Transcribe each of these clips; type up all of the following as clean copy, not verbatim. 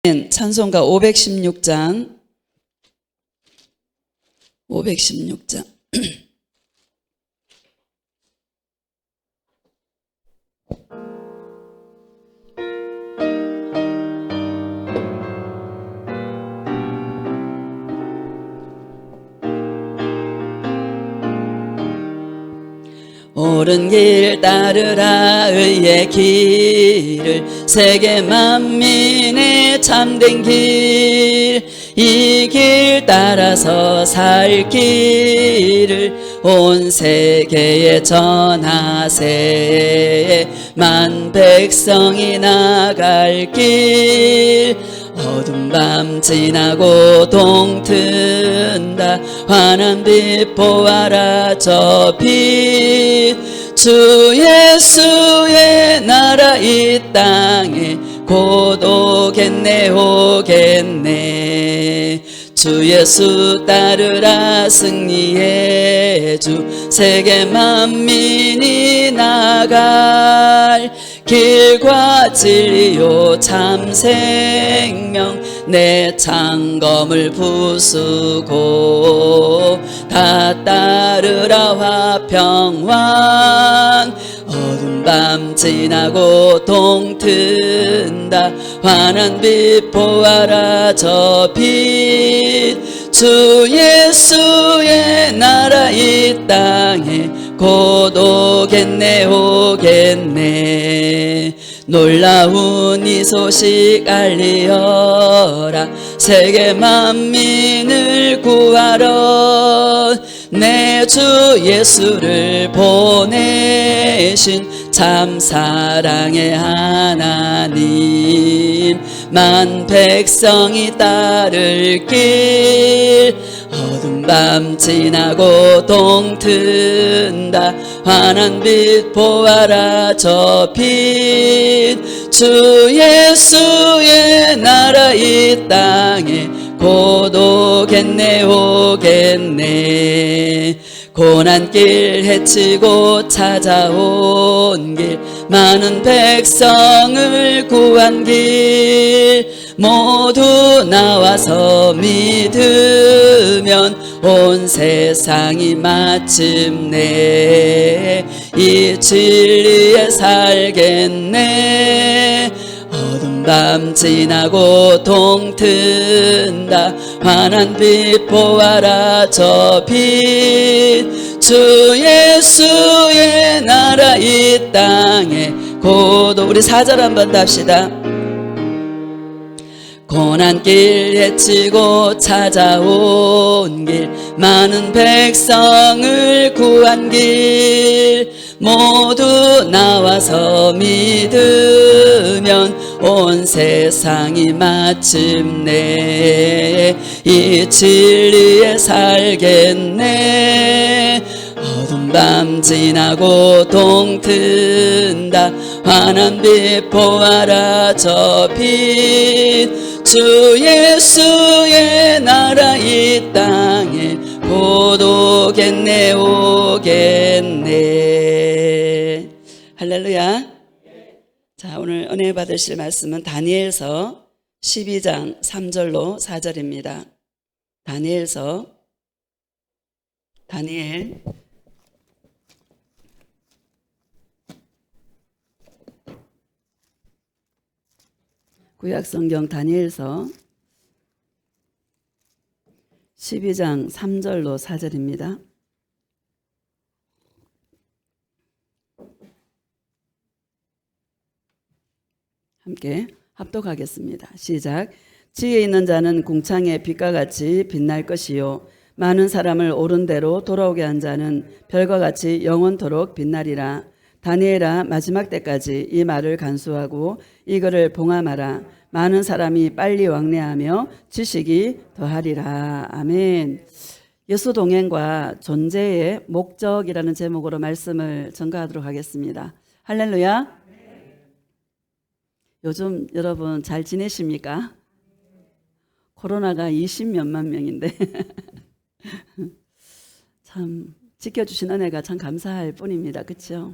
찬송가 516장 516장 옳은 길 따르라 의의 길을 세계 만민의 참된 길 이 길 따라서 살 길을 온 세계에 전하세 만 백성이 나갈 길 어두운 밤 지나고 동튼다 환한 빛 보아라 저 빛 주 예수의 나라 이 땅에 곧 오겠네 오겠네 주 예수 따르라 승리의 주 세계 만민이 나갈 길과 진리요 참 생명 내 창검을 부수고 다 따르라 화평왕 어두운 밤 지나고 동튼다 환한 빛 보아라 저 빛 주 예수의 나라 이 땅에 곧 오겠네 오겠네 놀라운 이 소식 알리어라 세계 만민을 구하러 내 주 예수를 보내신 참 사랑의 하나님 만 백성이 따를 길 어두운 밤 지나고 동튼다 환한 빛 보아라 저 빛 주 예수의 나라 이 땅에 곧 오겠네 오겠네 고난길 헤치고 찾아온 길 많은 백성을 구한 길 모두 나와서 믿으면 온 세상이 마침내 이 진리에 살겠네 어두운 밤 지나고 동튼다 환한 빛 보아라 저 빛 주 예수의 나라 이 땅에 곧 우리 4절 한번 더 합시다 고난길 헤치고 찾아온 길 많은 백성을 구한 길 모두 나와서 믿으면 온 세상이 마침내 이 진리에 살겠네 어두운 밤 지나고 동튼다 환한 빛 보아라 저 빛 주 예수의 나라 이 땅에 곧 오겠네 오겠네 할렐루야. 자, 오늘 은혜 받으실 말씀은 다니엘서 12장 3절로 4절입니다. 다니엘 구약성경 다니엘서 12장 3절로 4절입니다. 함께 합독하겠습니다. 시작. 지혜 있는 자는 궁창의 빛과 같이 빛날 것이요 많은 사람을 옳은 대로 돌아오게 한 자는 별과 같이 영원토록 빛나리라. 다니엘아 마지막 때까지 이 말을 간수하고 이거를 봉함하라. 많은 사람이 빨리 왕래하며 지식이 더하리라. 아멘. 예수 동행과 존재의 목적이라는 제목으로 말씀을 전가하도록 하겠습니다. 할렐루야. 요즘 여러분 잘 지내십니까? 코로나가 20몇만 명인데 참 지켜주신 은혜가 참 감사할 뿐입니다. 그렇죠?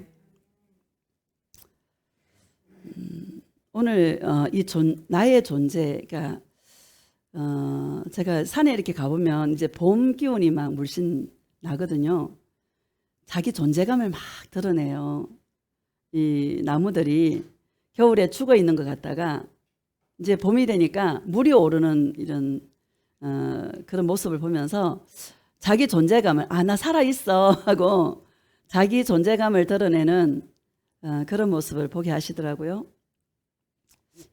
오늘 나의 존재가 제가 산에 이렇게 가보면 이제 봄 기운이 막 물씬 나거든요. 자기 존재감을 막 드러내요. 이 나무들이 겨울에 죽어 있는 것 같다가 이제 봄이 되니까 물이 오르는 이런 그런 모습을 보면서 자기 존재감을 나 살아 있어 하고 자기 존재감을 드러내는 그런 모습을 보게 하시더라고요.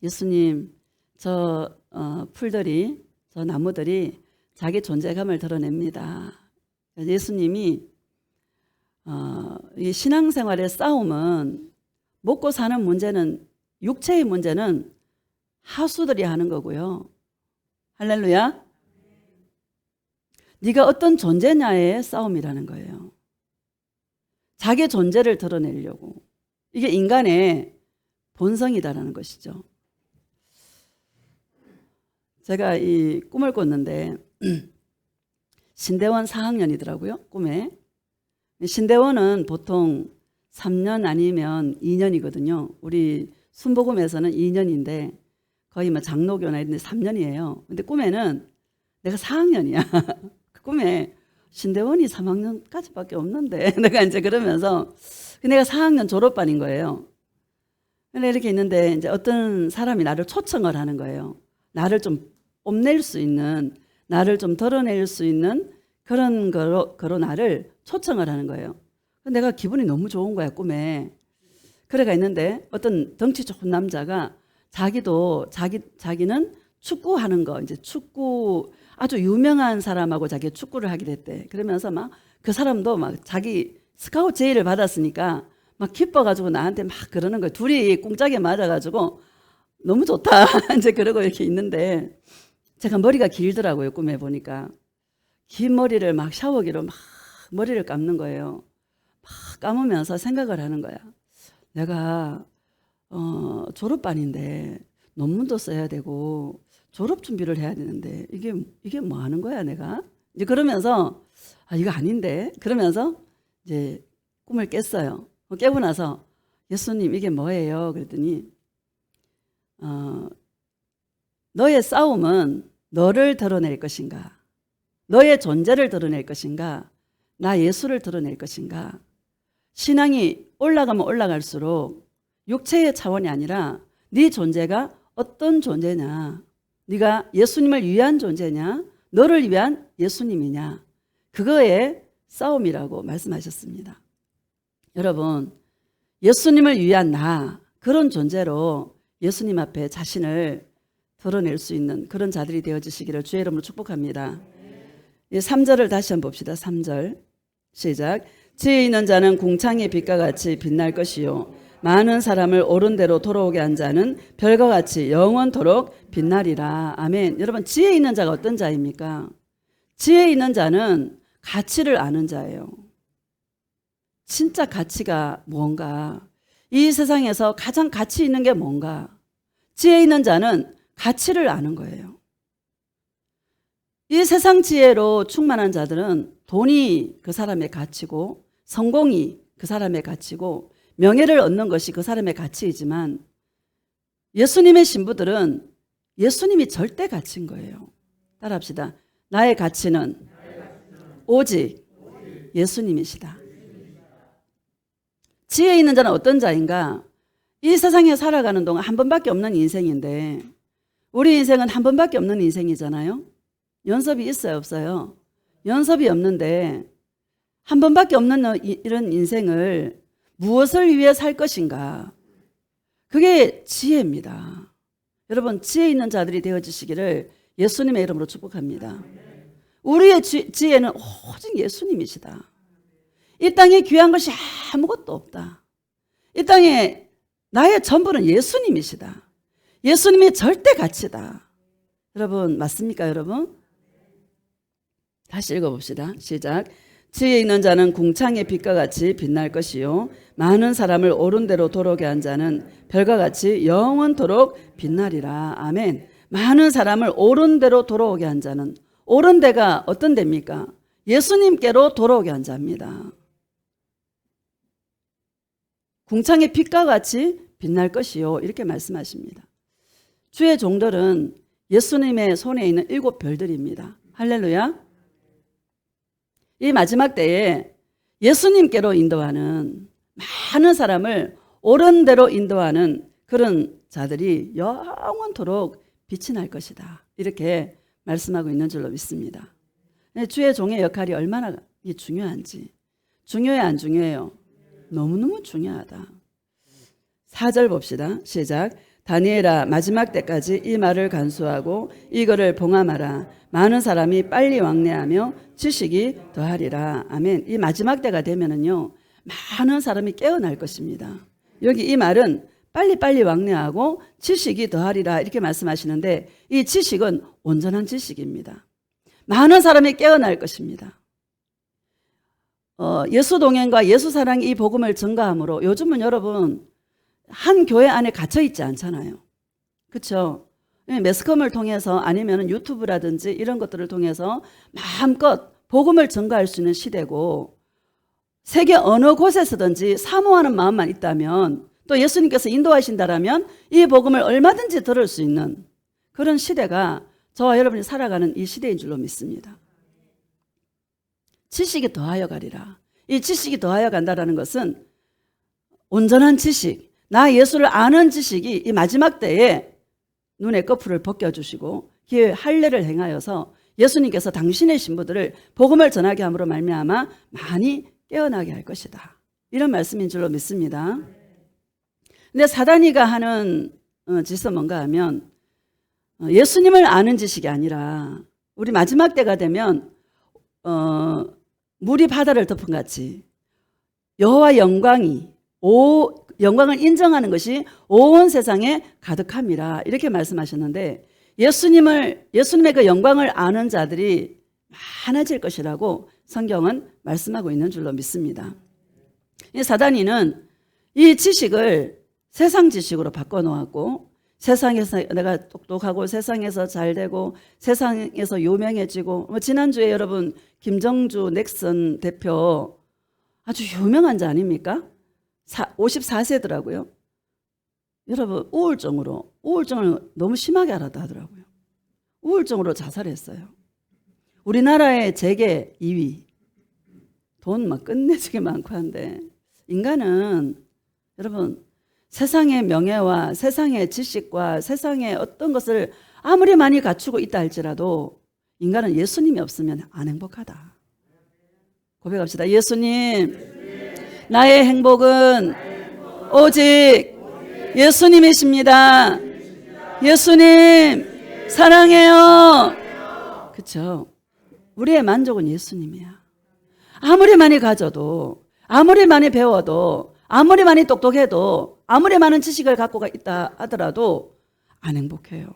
예수님, 저 풀들이, 저 나무들이 자기 존재감을 드러냅니다. 예수님이 이 신앙생활의 싸움은 먹고 사는 문제는, 육체의 문제는 하수들이 하는 거고요. 할렐루야. 네가 어떤 존재냐의 싸움이라는 거예요. 자기 존재를 드러내려고. 이게 인간의 본성이다라는 것이죠. 제가 이 꿈을 꿨는데 신대원 4학년이더라고요. 꿈에. 신대원은 보통 3년 아니면 2년이거든요. 우리 순복음에서는 2년인데 거의 뭐 장로교나 이런 데 3년이에요. 근데 꿈에는 내가 4학년이야. 그 꿈에 신대원이 3학년까지밖에 없는데 내가 이제 그러면서 내가 4학년 졸업반인 거예요. 근데 이렇게 있는데 이제 어떤 사람이 나를 초청을 하는 거예요. 나를 좀 뽐낼 수 있는, 나를 좀 드러낼 수 있는 그런 거로 나를 초청을 하는 거예요. 내가 기분이 너무 좋은 거야, 꿈에. 그래가 있는데 어떤 덩치 좋은 남자가 자기는 축구하는 거, 이제 축구 아주 유명한 사람하고 자기 축구를 하게 됐대. 그러면서 막 그 사람도 막 자기 스카우트 제의를 받았으니까 막 기뻐가지고 나한테 막 그러는 거예요. 둘이 꿍짝에 맞아가지고 너무 좋다. 이제 그러고 이렇게 있는데 제가 머리가 길더라고요. 꿈에 보니까. 긴 머리를 막 샤워기로 막 머리를 감는 거예요. 막 감으면서 생각을 하는 거야. 내가 졸업반인데 논문도 써야 되고 졸업 준비를 해야 되는데 이게 뭐 하는 거야 내가? 이제 그러면서 이거 아닌데 그러면서 이제 꿈을 깼어요. 깨고 나서 예수님 이게 뭐예요? 그랬더니 너의 싸움은 너를 드러낼 것인가? 너의 존재를 드러낼 것인가? 나 예수를 드러낼 것인가? 신앙이 올라가면 올라갈수록 육체의 차원이 아니라 네 존재가 어떤 존재냐? 네가 예수님을 위한 존재냐? 너를 위한 예수님이냐? 그거의 싸움이라고 말씀하셨습니다. 여러분, 예수님을 위한 나, 그런 존재로 예수님 앞에 자신을 드러낼 수 있는 그런 자들이 되어주시기를 주의 이름으로 축복합니다. 3절을 다시 한번 봅시다. 3절 시작. 지혜 있는 자는 궁창의 빛과 같이 빛날 것이요 많은 사람을 옳은 대로 돌아오게 한 자는 별과 같이 영원토록 빛나리라. 아멘. 여러분, 지혜 있는 자가 어떤 자입니까? 지혜 있는 자는 가치를 아는 자예요. 진짜 가치가 뭔가, 이 세상에서 가장 가치 있는 게 뭔가, 지혜 있는 자는 가치를 아는 거예요. 이 세상 지혜로 충만한 자들은 돈이 그 사람의 가치고 성공이 그 사람의 가치고 명예를 얻는 것이 그 사람의 가치이지만 예수님의 신부들은 예수님이 절대 가치인 거예요. 따라합시다. 나의 가치는 오직 예수님이시다. 지혜 있는 자는 어떤 자인가? 이 세상에 살아가는 동안 한 번밖에 없는 인생인데 우리 인생은 한 번밖에 없는 인생이잖아요. 연습이 있어요, 없어요? 연습이 없는데 한 번밖에 없는 이런 인생을 무엇을 위해 살 것인가? 그게 지혜입니다. 여러분, 지혜 있는 자들이 되어주시기를 예수님의 이름으로 축복합니다. 우리의 지혜는 오직 예수님이시다. 이 땅에 귀한 것이 아무것도 없다. 이 땅에 나의 전부는 예수님이시다. 예수님이 절대 가치다. 여러분, 맞습니까, 여러분? 다시 읽어봅시다. 시작. 지혜 있는 자는 궁창의 빛과 같이 빛날 것이요 많은 사람을 옳은 대로 돌아오게 한 자는 별과 같이 영원토록 빛나리라. 아멘. 많은 사람을 옳은 대로 돌아오게 한 자는, 옳은 데가 어떤 데입니까? 예수님께로 돌아오게 한 자입니다. 궁창의 빛과 같이 빛날 것이요. 이렇게 말씀하십니다. 주의 종들은 예수님의 손에 있는 7별들입니다. 할렐루야. 이 마지막 때에 예수님께로 인도하는 많은 사람을 옳은 대로 인도하는 그런 자들이 영원토록 빛이 날 것이다. 이렇게 말씀하고 있는 줄로 믿습니다. 주의 종의 역할이 얼마나 중요한지. 중요해 안 중요해요? 너무너무 중요하다. 4절 봅시다. 시작. 다니엘아 마지막 때까지 이 말을 간수하고 이거를 봉함하라. 많은 사람이 빨리 왕래하며 지식이 더하리라. 아멘. 이 마지막 때가 되면은요 많은 사람이 깨어날 것입니다. 여기 이 말은 빨리빨리 왕래하고 지식이 더하리라 이렇게 말씀하시는데 이 지식은 온전한 지식입니다. 많은 사람이 깨어날 것입니다. 예수 동행과 예수 사랑이 이 복음을 증가함으로 요즘은 여러분 한 교회 안에 갇혀 있지 않잖아요. 그렇죠? 매스컴을 통해서 아니면 유튜브라든지 이런 것들을 통해서 마음껏 복음을 증가할 수 있는 시대고 세계 어느 곳에서든지 사모하는 마음만 있다면 또 예수님께서 인도하신다라면 이 복음을 얼마든지 들을 수 있는 그런 시대가 저와 여러분이 살아가는 이 시대인 줄로 믿습니다. 지식이 더하여 가리라. 이 지식이 더하여 간다라는 것은 온전한 지식, 나 예수를 아는 지식이 이 마지막 때에 눈의 꺼풀을 벗겨주시고 기회의 할례를 행하여서 예수님께서 당신의 신부들을 복음을 전하게 함으로 말미암아 많이 깨어나게 할 것이다. 이런 말씀인 줄로 믿습니다. 근데 사단이가 하는 짓은 뭔가 하면 예수님을 아는 지식이 아니라 우리 마지막 때가 되면 물이 바다를 덮은 같이 여호와 영광을 인정하는 것이 온 세상에 가득함이라 이렇게 말씀하셨는데 예수님의 그 영광을 아는 자들이 많아질 것이라고 성경은 말씀하고 있는 줄로 믿습니다. 이 사단이는 이 지식을 세상 지식으로 바꿔놓았고 세상에서 내가 똑똑하고 세상에서 잘되고 세상에서 유명해지고 지난주에 여러분 김정주 넥슨 대표 아주 유명한 자 아닙니까? 54세더라고요. 여러분 우울증을 너무 심하게 앓았다 하더라고요. 우울증으로 자살했어요. 우리나라의 재계 2위. 돈 막 끝내주게 많고 한데 인간은 여러분 세상의 명예와 세상의 지식과 세상의 어떤 것을 아무리 많이 갖추고 있다 할지라도 인간은 예수님이 없으면 안 행복하다. 고백합시다. 예수님, 나의 행복은 오직 예수님이십니다. 예수님, 사랑해요. 그렇죠? 우리의 만족은 예수님이야. 아무리 많이 가져도, 아무리 많이 배워도, 아무리 많이 똑똑해도, 아무리 많은 지식을 갖고 있다 하더라도 안 행복해요.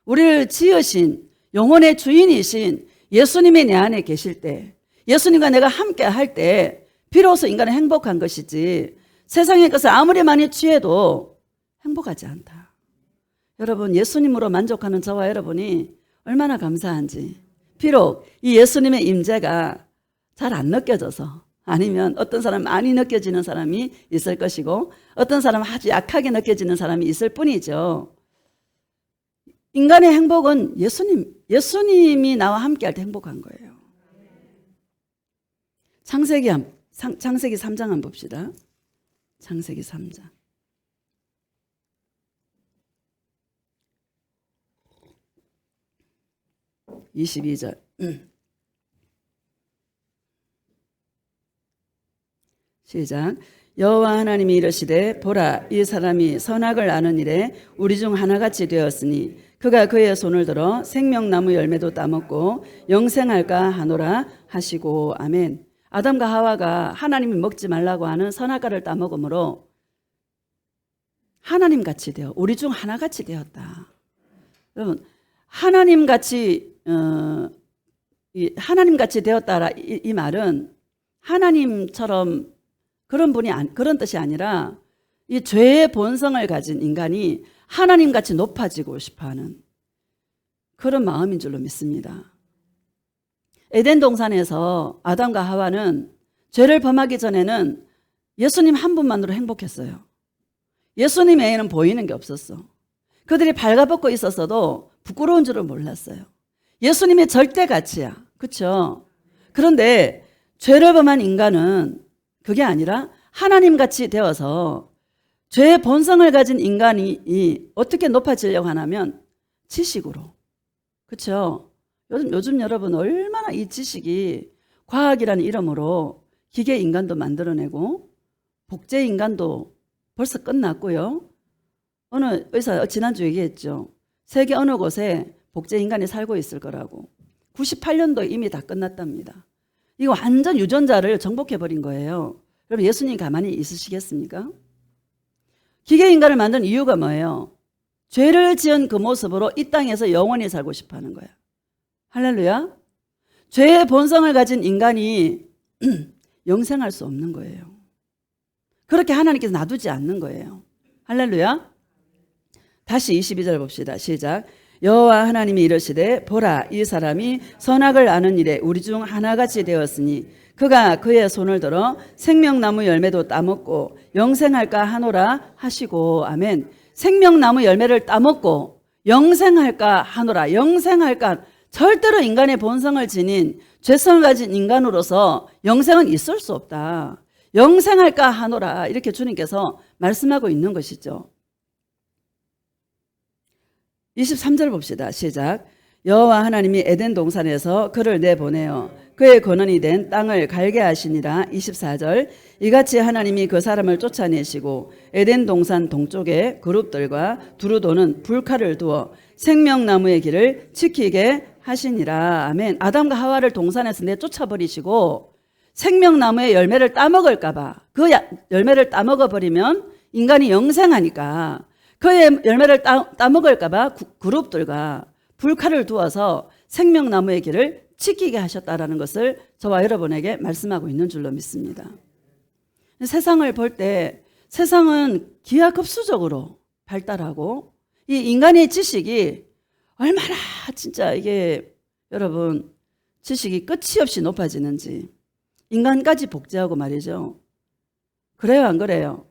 우리를 지으신 영혼의 주인이신 예수님이 내 안에 계실 때, 예수님과 내가 함께 할 때 비로소 인간은 행복한 것이지 세상의 것을 아무리 많이 취해도 행복하지 않다. 여러분 예수님으로 만족하는 저와 여러분이 얼마나 감사한지. 비록 이 예수님의 임재가 잘 안 느껴져서 아니면 어떤 사람 많이 느껴지는 사람이 있을 것이고 어떤 사람은 아주 약하게 느껴지는 사람이 있을 뿐이죠. 인간의 행복은 예수님이 나와 함께 할 때 행복한 거예요. 창세기 3장 한번 봅시다. 창세기 3장. 22절. 시작. 여호와 하나님이 이르시되 보라 이 사람이 선악을 아는 일에 우리 중 하나같이 되었으니 그가 그의 손을 들어 생명나무 열매도 따먹고 영생할까 하노라 하시고. 아멘. 아담과 하와가 하나님이 먹지 말라고 하는 선악과를 따먹음으로 하나님같이 되어 우리 중 하나같이 되었다. 여러분 하나님같이 되었다라 이 말은 하나님처럼 그런 뜻이 아니라 이 죄의 본성을 가진 인간이 하나님같이 높아지고 싶어하는 그런 마음인 줄로 믿습니다. 에덴 동산에서 아담과 하와는 죄를 범하기 전에는 예수님 한 분만으로 행복했어요. 예수님 외에는 보이는 게 없었어. 그들이 발가벗고 있었어도 부끄러운 줄을 몰랐어요. 예수님의 절대 가치야. 그렇죠? 그런데 죄를 범한 인간은 그게 아니라 하나님같이 되어서 죄의 본성을 가진 인간이 어떻게 높아지려고 하냐면 지식으로. 그렇죠? 요즘 여러분 얼마나 이 지식이 과학이라는 이름으로 기계 인간도 만들어내고 복제 인간도 벌써 끝났고요. 어느 의사 지난주 얘기했죠. 세계 어느 곳에 복제 인간이 살고 있을 거라고. 98년도에 이미 다 끝났답니다. 이거 완전 유전자를 정복해버린 거예요. 그럼 예수님 가만히 있으시겠습니까? 기계 인간을 만든 이유가 뭐예요? 죄를 지은 그 모습으로 이 땅에서 영원히 살고 싶어 하는 거야. 할렐루야. 죄의 본성을 가진 인간이 영생할 수 없는 거예요. 그렇게 하나님께서 놔두지 않는 거예요. 할렐루야. 다시 22절 봅시다. 시작. 여호와 하나님이 이르시되 보라 이 사람이 선악을 아는 일에 우리 중 하나같이 되었으니 그가 그의 손을 들어 생명나무 열매도 따먹고 영생할까 하노라 하시고. 아멘. 생명나무 열매를 따먹고 영생할까 하노라. 영생할까. 절대로 인간의 본성을 지닌 죄성을 가진 인간으로서 영생은 있을 수 없다. 영생할까 하노라. 이렇게 주님께서 말씀하고 있는 것이죠. 23절 봅시다. 시작. 여호와 하나님이 에덴 동산에서 그를 내보내어 그의 근원이 된 땅을 갈게 하시니라. 24절. 이같이 하나님이 그 사람을 쫓아내시고 에덴 동산 동쪽에 그룹들과 두루 도는 불칼을 두어 생명나무의 길을 지키게 하시니라. 아멘. 아담과 하와를 동산에서 내쫓아버리시고 생명나무의 열매를 따먹을까봐, 그 열매를 따먹어버리면 인간이 영생하니까 그의 열매를 따먹을까봐 그룹들과 불칼을 두어서 생명나무의 길을 지키게 하셨다라는 것을 저와 여러분에게 말씀하고 있는 줄로 믿습니다. 세상을 볼 때 세상은 기하급수적으로 발달하고 이 인간의 지식이 얼마나 진짜 이게 여러분 지식이 끝이 없이 높아지는지 인간까지 복제하고 말이죠. 그래요 안 그래요?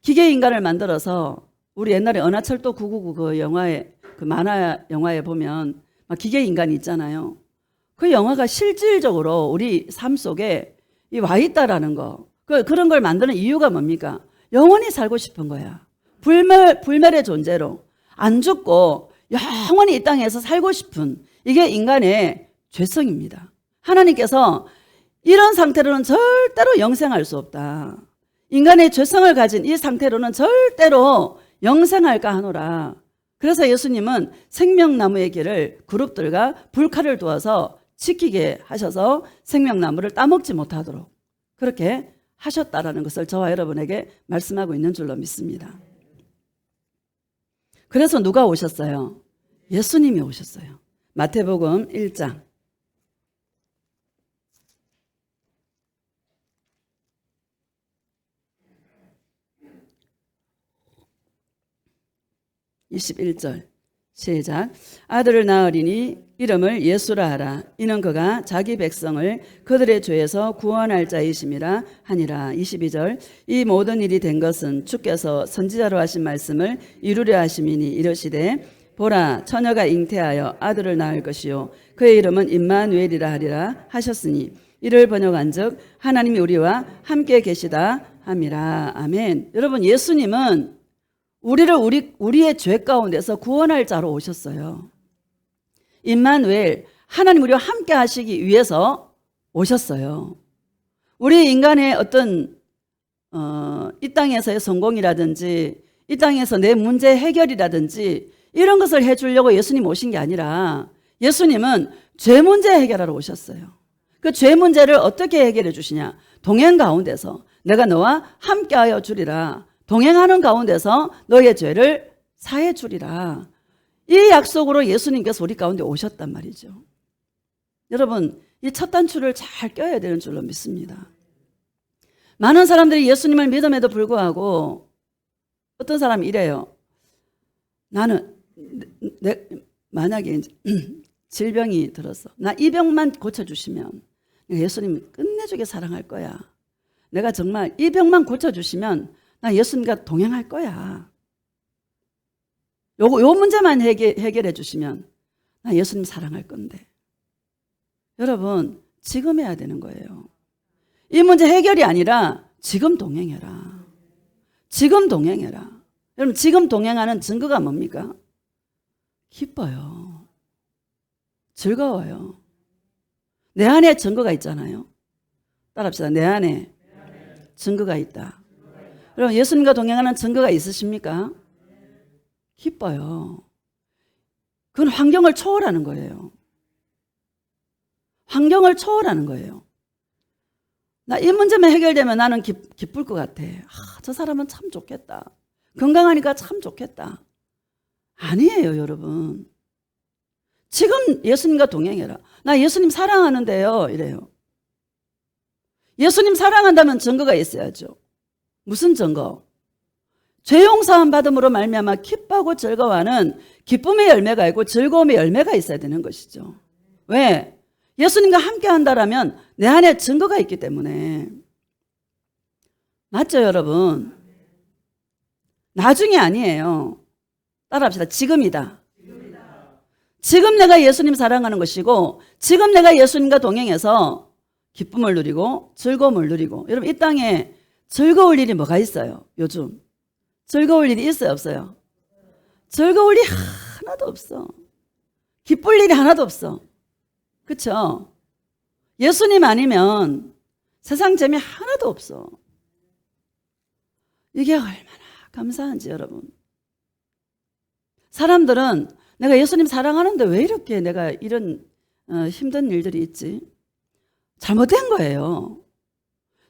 기계 인간을 만들어서 우리 옛날에 은하철도 999 그 영화에 그 만화 영화에 보면 막 기계 인간이 있잖아요. 그 영화가 실질적으로 우리 삶 속에 와 있다라는 거. 그런 걸 만드는 이유가 뭡니까? 영원히 살고 싶은 거야. 불멸의 존재로 안 죽고 영원히 이 땅에서 살고 싶은 이게 인간의 죄성입니다. 하나님께서 이런 상태로는 절대로 영생할 수 없다. 인간의 죄성을 가진 이 상태로는 절대로 영생할까 하노라. 그래서 예수님은 생명나무의 길을 그룹들과 불칼을 두어서 지키게 하셔서 생명나무를 따먹지 못하도록 그렇게 하셨다라는 것을 저와 여러분에게 말씀하고 있는 줄로 믿습니다. 그래서 누가 오셨어요? 예수님이 오셨어요. 마태복음 1장 21절 시작. 아들을 낳으리니 이름을 예수라 하라. 이는 그가 자기 백성을 그들의 죄에서 구원할 자이심이라 하니라. 22절. 이 모든 일이 된 것은 주께서 선지자로 하신 말씀을 이루려 하심이니 이르시되 보라 처녀가 잉태하여 아들을 낳을 것이요 그의 이름은 임마누엘이라 하리라 하셨으니 이를 번역한즉 하나님이 우리와 함께 계시다 함이라. 아멘. 여러분 예수님은 우리의 죄 가운데서 구원할 자로 오셨어요. 임마누엘, 하나님 우리와 함께 하시기 위해서 오셨어요. 우리 인간의 어떤 이 땅에서의 성공이라든지 이 땅에서 내 문제 해결이라든지 이런 것을 해주려고 예수님 오신 게 아니라 예수님은 죄 문제 해결하러 오셨어요. 그 죄 문제를 어떻게 해결해 주시냐? 동행 가운데서 내가 너와 함께하여 주리라. 동행하는 가운데서 너의 죄를 사해 주리라. 이 약속으로 예수님께서 우리 가운데 오셨단 말이죠. 여러분 이 첫 단추를 잘 껴야 되는 줄로 믿습니다. 많은 사람들이 예수님을 믿음에도 불구하고 어떤 사람이 이래요. 나는 만약에 질병이 들어서 나 이 병만 고쳐주시면 예수님이 끝내주게 사랑할 거야. 내가 정말 이 병만 고쳐주시면 나 예수님과 동행할 거야. 요 문제만 해결해 주시면 나 예수님 사랑할 건데. 여러분, 지금 해야 되는 거예요. 이 문제 해결이 아니라 지금 동행해라. 지금 동행해라. 여러분, 지금 동행하는 증거가 뭡니까? 기뻐요. 즐거워요. 내 안에 증거가 있잖아요. 따라합시다. 내 안에 증거가 있다. 여러분, 예수님과 동행하는 증거가 있으십니까? 기뻐요. 그건 환경을 초월하는 거예요. 환경을 초월하는 거예요. 나 이 문제만 해결되면 나는 기쁠 것 같아. 저 사람은 참 좋겠다. 건강하니까 참 좋겠다. 아니에요, 여러분. 지금 예수님과 동행해라. 나 예수님 사랑하는데요. 이래요. 예수님 사랑한다면 증거가 있어야죠. 무슨 증거? 죄 용서함 받음으로 말미암아 기뻐하고 즐거워하는 기쁨의 열매가 있고 즐거움의 열매가 있어야 되는 것이죠. 왜? 예수님과 함께 한다라면 내 안에 증거가 있기 때문에. 맞죠, 여러분? 나중이 아니에요. 따라합시다. 지금이다. 지금 내가 예수님 사랑하는 것이고 지금 내가 예수님과 동행해서 기쁨을 누리고 즐거움을 누리고. 여러분, 이 땅에 즐거울 일이 뭐가 있어요? 요즘 즐거울 일이 있어요, 없어요? 즐거울 일이 하나도 없어. 기쁠 일이 하나도 없어. 그렇죠? 예수님 아니면 세상 재미 하나도 없어. 이게 얼마나 감사한지. 여러분, 사람들은 내가 예수님 사랑하는데 왜 이렇게 내가 이런 힘든 일들이 있지? 잘못된 거예요.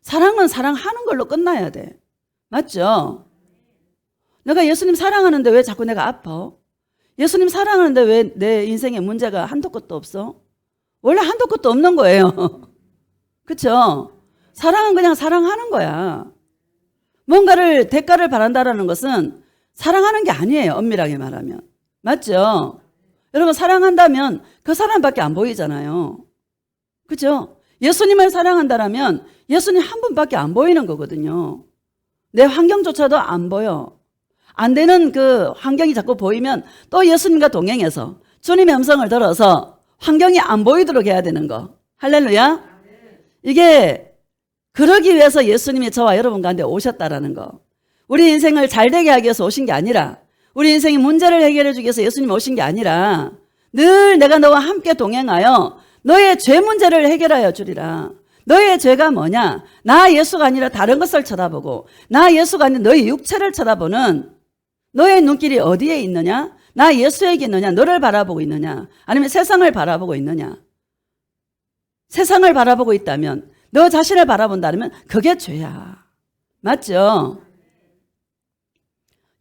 사랑은 사랑하는 걸로 끝나야 돼. 맞죠? 내가 예수님 사랑하는데 왜 자꾸 내가 아파? 예수님 사랑하는데 왜 내 인생에 문제가 한도 끝도 없어? 원래 한도 끝도 없는 거예요. 그렇죠? 사랑은 그냥 사랑하는 거야. 뭔가를 대가를 바란다라는 것은 사랑하는 게 아니에요. 엄밀하게 말하면. 맞죠? 여러분, 사랑한다면 그 사람밖에 안 보이잖아요. 그렇죠? 예수님을 사랑한다라면 예수님 한 분밖에 안 보이는 거거든요. 내 환경조차도 안 보여. 안 되는 그 환경이 자꾸 보이면 또 예수님과 동행해서 주님의 음성을 들어서 환경이 안 보이도록 해야 되는 거. 할렐루야. 이게 그러기 위해서 예수님이 저와 여러분 가운데 오셨다라는 거. 우리 인생을 잘되게 하기 위해서 오신 게 아니라, 우리 인생의 문제를 해결해 주기 위해서 예수님이 오신 게 아니라 늘 내가 너와 함께 동행하여 너의 죄 문제를 해결하여 주리라. 너의 죄가 뭐냐? 나 예수가 아니라 다른 것을 쳐다보고 나 예수가 아니라 너의 육체를 쳐다보는 너의 눈길이 어디에 있느냐? 나 예수에게 있느냐? 너를 바라보고 있느냐? 아니면 세상을 바라보고 있느냐? 세상을 바라보고 있다면, 너 자신을 바라본다면 그게 죄야. 맞죠?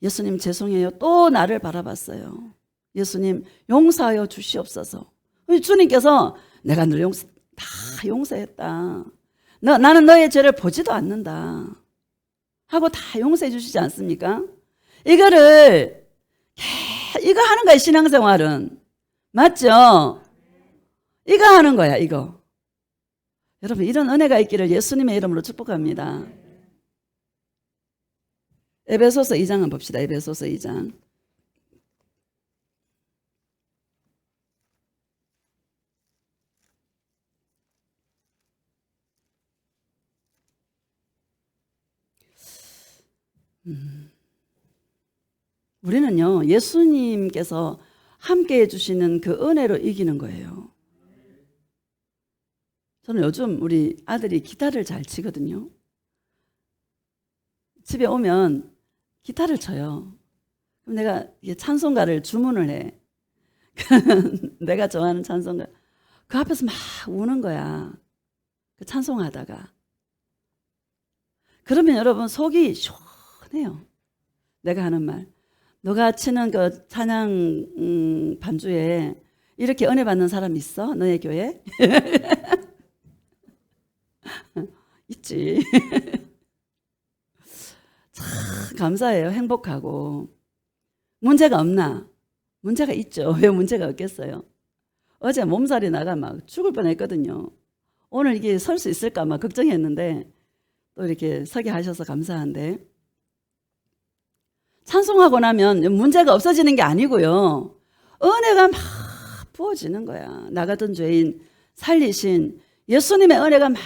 예수님 죄송해요. 또 나를 바라봤어요. 예수님 용서하여 주시옵소서. 주님께서 내가 늘 다 용서했다. 나는 너의 죄를 보지도 않는다. 하고 다 용서해 주시지 않습니까? 이거 하는 거야, 신앙생활은. 맞죠? 이거 하는 거야, 이거. 여러분, 이런 은혜가 있기를 예수님의 이름으로 축복합니다. 에베소서 2장 한번 봅시다. 에베소서 2장. 우리는요, 예수님께서 함께 해주시는 그 은혜로 이기는 거예요. 저는 요즘 우리 아들이 기타를 잘 치거든요. 집에 오면 기타를 쳐요. 그럼 내가 찬송가를 주문을 해. 내가 좋아하는 찬송가. 그 앞에서 막 우는 거야. 그 찬송하다가. 그러면 여러분 속이 시원해요. 내가 하는 말. 너가 치는 그 찬양 반주에 이렇게 은혜 받는 사람 있어? 너의 교회? 있지. 참 감사해요. 행복하고. 문제가 없나? 문제가 있죠. 왜 문제가 없겠어요? 어제 몸살이 나가 막 죽을 뻔했거든요. 오늘 이게 설 수 있을까 막 걱정했는데 또 이렇게 서게 하셔서 감사한데, 찬송하고 나면 문제가 없어지는 게 아니고요. 은혜가 막 부어지는 거야. 나 같은 죄인 살리신 예수님의 은혜가 막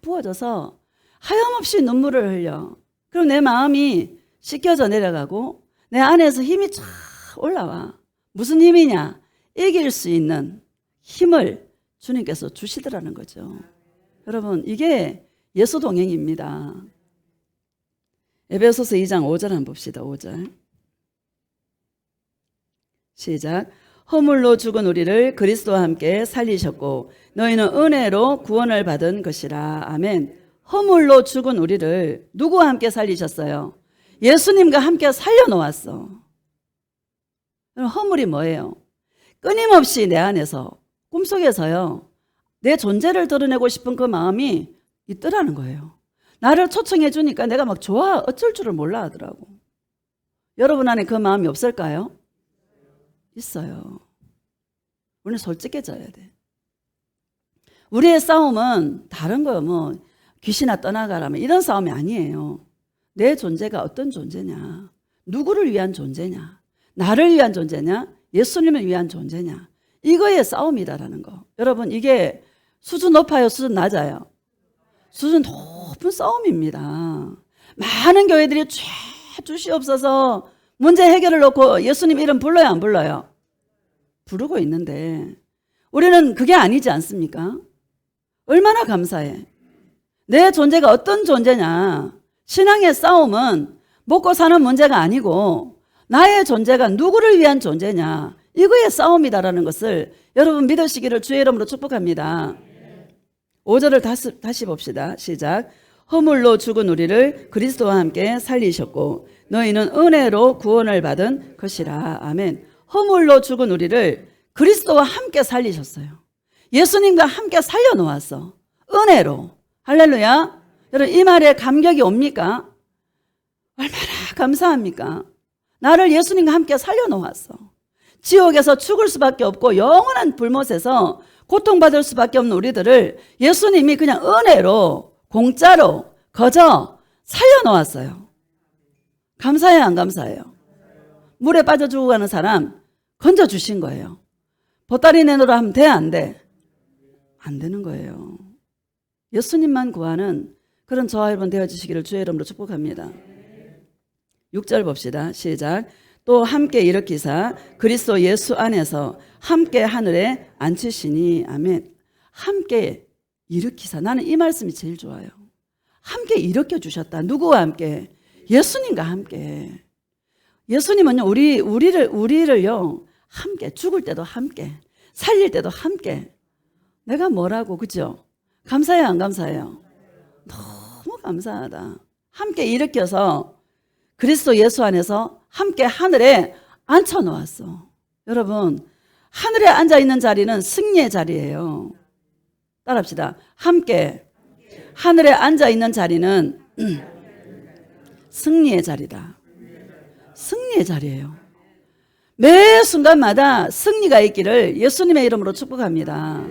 부어져서 하염없이 눈물을 흘려. 그럼 내 마음이 씻겨져 내려가고 내 안에서 힘이 쫙 올라와. 무슨 힘이냐? 이길 수 있는 힘을 주님께서 주시더라는 거죠. 여러분, 이게 예수 동행입니다. 에베소서 2장 5절 한번 봅시다. 5절 시작. 허물로 죽은 우리를 그리스도와 함께 살리셨고 너희는 은혜로 구원을 받은 것이라. 아멘. 허물로 죽은 우리를 누구와 함께 살리셨어요? 예수님과 함께 살려놓았어. 허물이 뭐예요? 끊임없이 내 안에서 꿈속에서요, 내 존재를 드러내고 싶은 그 마음이 있더라는 거예요. 나를 초청해 주니까 내가 막 좋아, 어쩔 줄을 몰라 하더라고. 여러분 안에 그 마음이 없을까요? 있어요. 우리는 솔직해져야 돼. 우리의 싸움은 다른 거요. 뭐 귀신아 떠나가라 이런 싸움이 아니에요. 내 존재가 어떤 존재냐, 누구를 위한 존재냐, 나를 위한 존재냐, 예수님을 위한 존재냐, 이거의 싸움이다라는 거. 여러분, 이게 수준 높아요, 수준 낮아요? 수준 높은 싸움입니다. 많은 교회들이 죄 주시옵소서 문제 해결을 놓고 예수님 이름 불러요, 안 불러요? 부르고 있는데 우리는 그게 아니지 않습니까? 얼마나 감사해. 내 존재가 어떤 존재냐. 신앙의 싸움은 먹고 사는 문제가 아니고 나의 존재가 누구를 위한 존재냐, 이거의 싸움이다라는 것을 여러분 믿으시기를 주의 이름으로 축복합니다. 5절을 다시 봅시다. 시작. 허물로 죽은 우리를 그리스도와 함께 살리셨고 너희는 은혜로 구원을 받은 것이라. 아멘. 허물로 죽은 우리를 그리스도와 함께 살리셨어요. 예수님과 함께 살려놓았어. 은혜로. 할렐루야. 여러분, 이 말에 감격이 옵니까? 얼마나 감사합니까? 나를 예수님과 함께 살려놓았어. 지옥에서 죽을 수밖에 없고 영원한 불못에서 고통받을 수밖에 없는 우리들을 예수님이 그냥 은혜로, 공짜로, 거저 살려놓았어요. 감사해요, 안 감사해요? 물에 빠져 죽어가는 사람 건져주신 거예요. 보따리 내놓으라 하면 돼, 안 돼? 안 되는 거예요. 예수님만 구하는 그런 저와 여러분 되어주시기를 주의 이름으로 축복합니다. 6절 봅시다. 시작. 또 함께 일으키사 그리스도 예수 안에서 함께 하늘에 앉히시니. 아멘. 함께 일으키사. 나는 이 말씀이 제일 좋아요. 함께 일으켜 주셨다. 누구와 함께? 예수님과 함께. 예수님은요, 우리를요, 함께, 죽을 때도 함께, 살릴 때도 함께. 내가 뭐라고, 그죠? 감사해요, 안 감사해요? 너무 감사하다. 함께 일으켜서 그리스도 예수 안에서 함께 하늘에 앉혀 놓았어. 여러분, 하늘에 앉아 있는 자리는 승리의 자리예요. 따라합시다. 함께 하늘에 앉아 있는 자리는 승리의 자리다. 승리의 자리예요. 매 순간마다 승리가 있기를 예수님의 이름으로 축복합니다.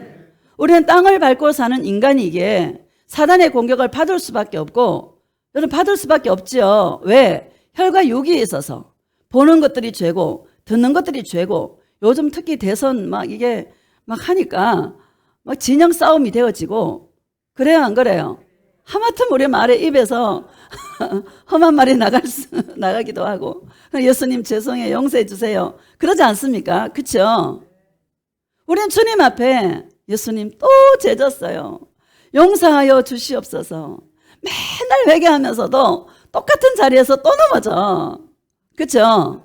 우리는 땅을 밟고 사는 인간이기에 사단의 공격을 받을 수밖에 없고, 여러분 받을 수밖에 없지요. 왜? 혈과 육이 있어서 보는 것들이 죄고 듣는 것들이 죄고, 요즘 특히 대선 이게 하니까 진영 싸움이 되어지고, 그래요, 안 그래요? 하마터면 우리 말의 입에서 험한 말이 나가기도 하고, 예수님 죄송해요, 용서해 주세요, 그러지 않습니까? 그렇죠? 우리는 주님 앞에 예수님 또 죄졌어요, 용서하여 주시옵소서. 맨날 회개하면서도 똑같은 자리에서 또 넘어져. 그렇죠?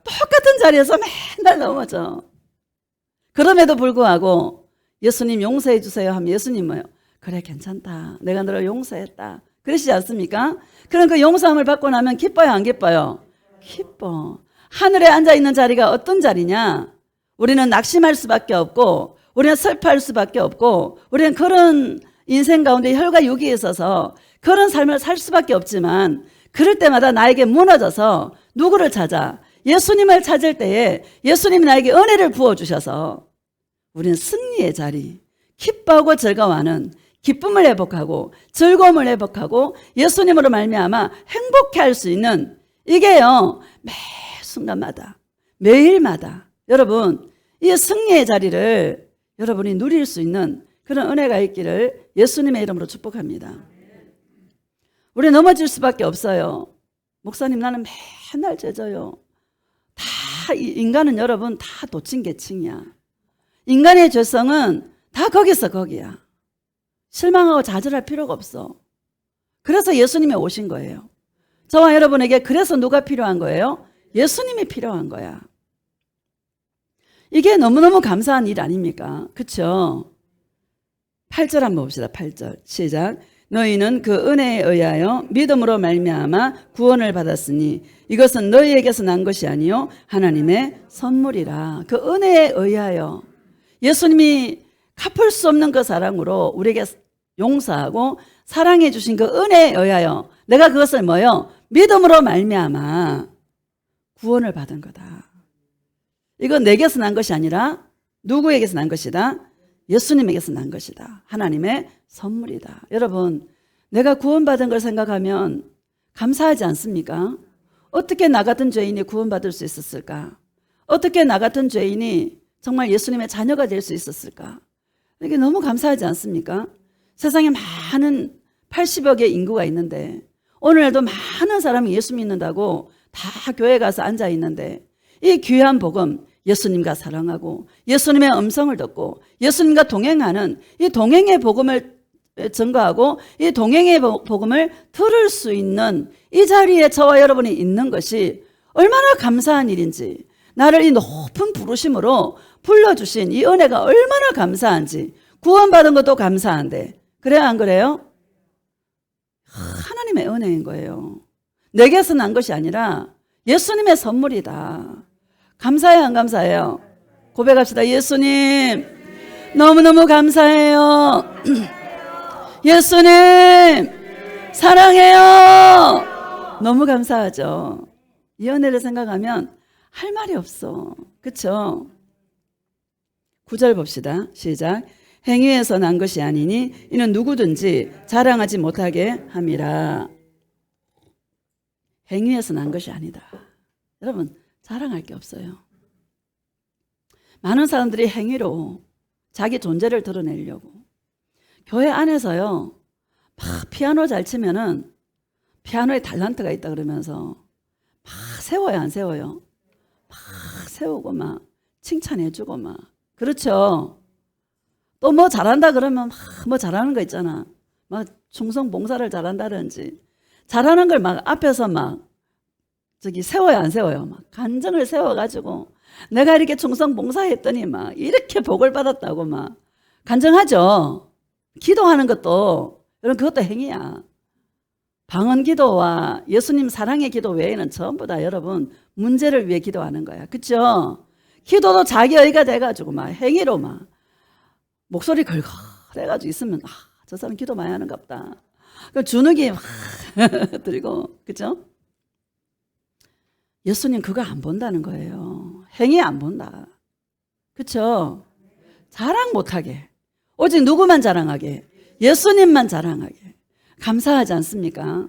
똑같은 자리에서 맨날 넘어져. 그럼에도 불구하고 예수님 용서해 주세요 하면 예수님 뭐요? 그래, 괜찮다, 내가 너를 용서했다, 그러시지 않습니까? 그럼 그 용서함을 받고 나면 기뻐요, 안 기뻐요? 기뻐. 하늘에 앉아있는 자리가 어떤 자리냐? 우리는 낙심할 수밖에 없고, 우리는 슬퍼할 수밖에 없고, 우리는 그런 인생 가운데 혈과 육이 있어서 그런 삶을 살 수밖에 없지만, 그럴 때마다 나에게 무너져서 누구를 찾아? 예수님을 찾을 때에 예수님이 나에게 은혜를 부어주셔서 우리는 승리의 자리, 기뻐하고 즐거워하는, 기쁨을 회복하고 즐거움을 회복하고 예수님으로 말미암아 행복해 할 수 있는 이게요, 매 순간마다, 매일마다 여러분 이 승리의 자리를 여러분이 누릴 수 있는 그런 은혜가 있기를 예수님의 이름으로 축복합니다. 우리 넘어질 수밖에 없어요. 목사님, 나는 맨날 젖어요. 다 인간은 여러분 다 도친개칭이야. 인간의 죄성은 다 거기서 거기야. 실망하고 좌절할 필요가 없어. 그래서 예수님이 오신 거예요. 저와 여러분에게 그래서 누가 필요한 거예요? 예수님이 필요한 거야. 이게 너무너무 감사한 일 아닙니까? 그렇죠? 8절 한번 봅시다. 8절 시작. 너희는 그 은혜에 의하여 믿음으로 말미암아 구원을 받았으니 이것은 너희에게서 난 것이 아니요 하나님의 선물이라. 그 은혜에 의하여 예수님이 갚을 수 없는 그 사랑으로 우리에게 용서하고 사랑해 주신 그 은혜에 의하여 내가 그것을 뭐요? 믿음으로 말미암아 구원을 받은 거다. 이건 내게서 난 것이 아니라 누구에게서 난 것이다? 예수님에게서 난 것이다. 하나님의 선물이다. 여러분, 내가 구원받은 걸 생각하면 감사하지 않습니까? 어떻게 나 같은 죄인이 구원받을 수 있었을까? 어떻게 나 같은 죄인이 정말 예수님의 자녀가 될 수 있었을까? 이게 너무 감사하지 않습니까? 세상에 많은 80여 개 인구가 있는데 오늘도 많은 사람이 예수 믿는다고 다 교회 가서 앉아 있는데 이 귀한 복음, 예수님과 사랑하고 예수님의 음성을 듣고 예수님과 동행하는 이 동행의 복음을 증거하고 이 동행의 복음을 들을 수 있는 이 자리에 저와 여러분이 있는 것이 얼마나 감사한 일인지, 나를 이 높은 부르심으로 불러주신 이 은혜가 얼마나 감사한지, 구원받은 것도 감사한데, 그래요 안 그래요? 하나님의 은혜인 거예요. 내게서 난 것이 아니라 예수님의 선물이다. 감사해요 안 감사해요? 고백합시다. 예수님 너무너무 감사해요. 예수님 사랑해요. 너무 감사하죠. 이 은혜를 생각하면 할 말이 없어. 그렇죠? 9절 봅시다. 시작. 행위에서 난 것이 아니니 이는 누구든지 자랑하지 못하게 함이라. 행위에서 난 것이 아니다. 여러분 자랑할 게 없어요. 많은 사람들이 행위로 자기 존재를 드러내려고 교회 안에서요 막 피아노 잘 치면은 피아노에 탤런트가 있다 그러면서 막 세워요 안 세워요? 막 세우고 막 칭찬해주고 막 그렇죠. 또 뭐 잘한다 그러면 막 뭐 잘하는 거 있잖아. 막 충성 봉사를 잘한다든지 잘하는 걸 막 앞에서 막 저기 세워요 안 세워요? 막 간증을 세워가지고 내가 이렇게 충성 봉사했더니 막 이렇게 복을 받았다고 막 간증하죠. 기도하는 것도 여러분 그것도 행위야. 방언 기도와 예수님 사랑의 기도 외에는 전부 다 여러분 문제를 위해 기도하는 거야. 그렇죠? 기도도 자기의가 돼가지고 막 행위로 막 목소리 걸걸해가지고 있으면 저 사람 기도 많이 하는가 보다. 그 주눅이 막 들고 그렇죠? 예수님 그거 안 본다는 거예요. 행위 안 본다. 그렇죠? 자랑 못하게. 오직 누구만 자랑하게? 예수님만 자랑하게. 감사하지 않습니까?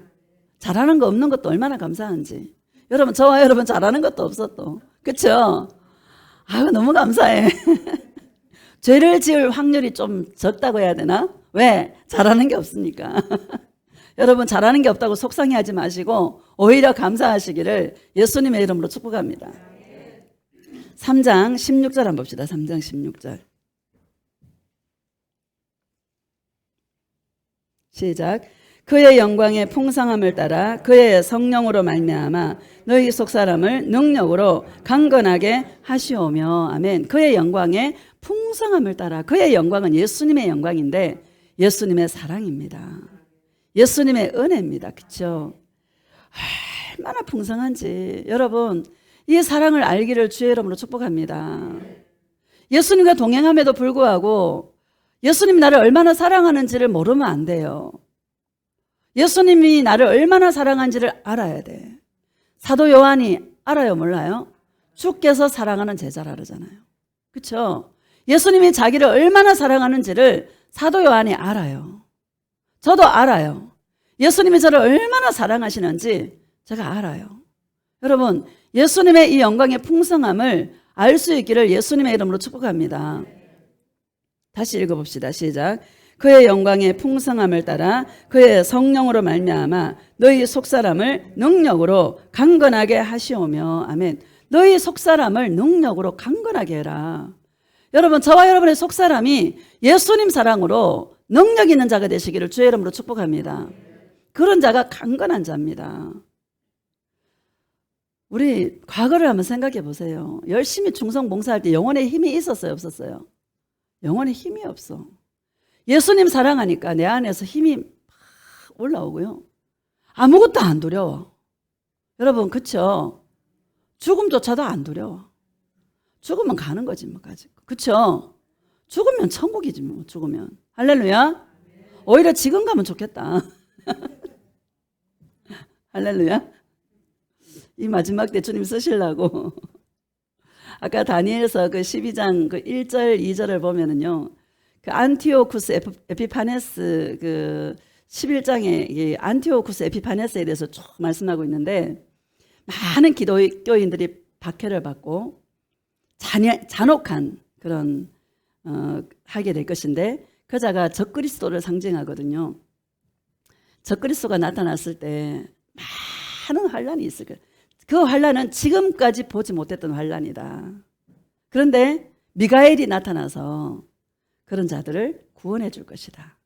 잘하는 거 없는 것도 얼마나 감사한지. 여러분 저와 여러분 잘하는 것도 없어 또. 그렇죠? 아유 너무 감사해. 죄를 지을 확률이 좀 적다고 해야 되나? 왜? 잘하는 게 없으니까. 여러분 잘하는 게 없다고 속상해하지 마시고 오히려 감사하시기를 예수님의 이름으로 축복합니다. 3장 16절 한번 봅시다. 3장 16절 시작. 그의 영광의 풍성함을 따라 그의 성령으로 말미암아 너희 속 사람을 능력으로 강건하게 하시오며. 아멘. 그의 영광의 풍성함을 따라. 그의 영광은 예수님의 영광인데 예수님의 사랑입니다. 예수님의 은혜입니다. 그렇죠? 얼마나 풍성한지 여러분 이 사랑을 알기를 주의 이름으로 축복합니다. 예수님과 동행함에도 불구하고 예수님이 나를 얼마나 사랑하는지를 모르면 안 돼요. 예수님이 나를 얼마나 사랑하는지를 알아야 돼. 사도 요한이 알아요 몰라요? 주께서 사랑하는 제자라 그러잖아요. 그렇죠? 예수님이 자기를 얼마나 사랑하는지를 사도 요한이 알아요. 저도 알아요. 예수님이 저를 얼마나 사랑하시는지 제가 알아요. 여러분, 예수님의 이 영광의 풍성함을 알 수 있기를 예수님의 이름으로 축복합니다. 다시 읽어봅시다. 시작. 그의 영광의 풍성함을 따라 그의 성령으로 말미암아 너희 속사람을 능력으로 강건하게 하시오며. 아멘. 너희 속사람을 능력으로 강건하게 해라. 여러분, 저와 여러분의 속사람이 예수님 사랑으로 능력 있는 자가 되시기를 주의 이름으로 축복합니다. 그런 자가 강건한 자입니다. 우리 과거를 한번 생각해 보세요. 열심히 충성 봉사할 때 영혼의 힘이 있었어요, 없었어요? 영혼의 힘이 없어. 예수님 사랑하니까 내 안에서 힘이 막 올라오고요. 아무것도 안 두려워. 여러분, 그쵸? 죽음조차도 안 두려워. 죽으면 가는 거지, 뭐, 가지고. 그쵸? 죽으면 천국이지, 뭐, 죽으면. 할렐루야? 오히려 지금 가면 좋겠다. 할렐루야? 이 마지막 때 주님 쓰시려고. 아까 다니엘서 그 12장 그 1절, 2절을 보면은요. 그 안티오쿠스 에피파네스 그 11장에 안티오쿠스 에피파네스에 대해서 쭉 말씀하고 있는데 많은 기독교인들이 박해를 받고 잔혹한 그런 하게 될 것인데 그 자가 적그리스도를 상징하거든요. 적그리스도가 나타났을 때 많은 환란이 있을 거예요. 그 환란은 지금까지 보지 못했던 환란이다. 그런데 미가엘이 나타나서 그런 자들을 구원해 줄 것이다.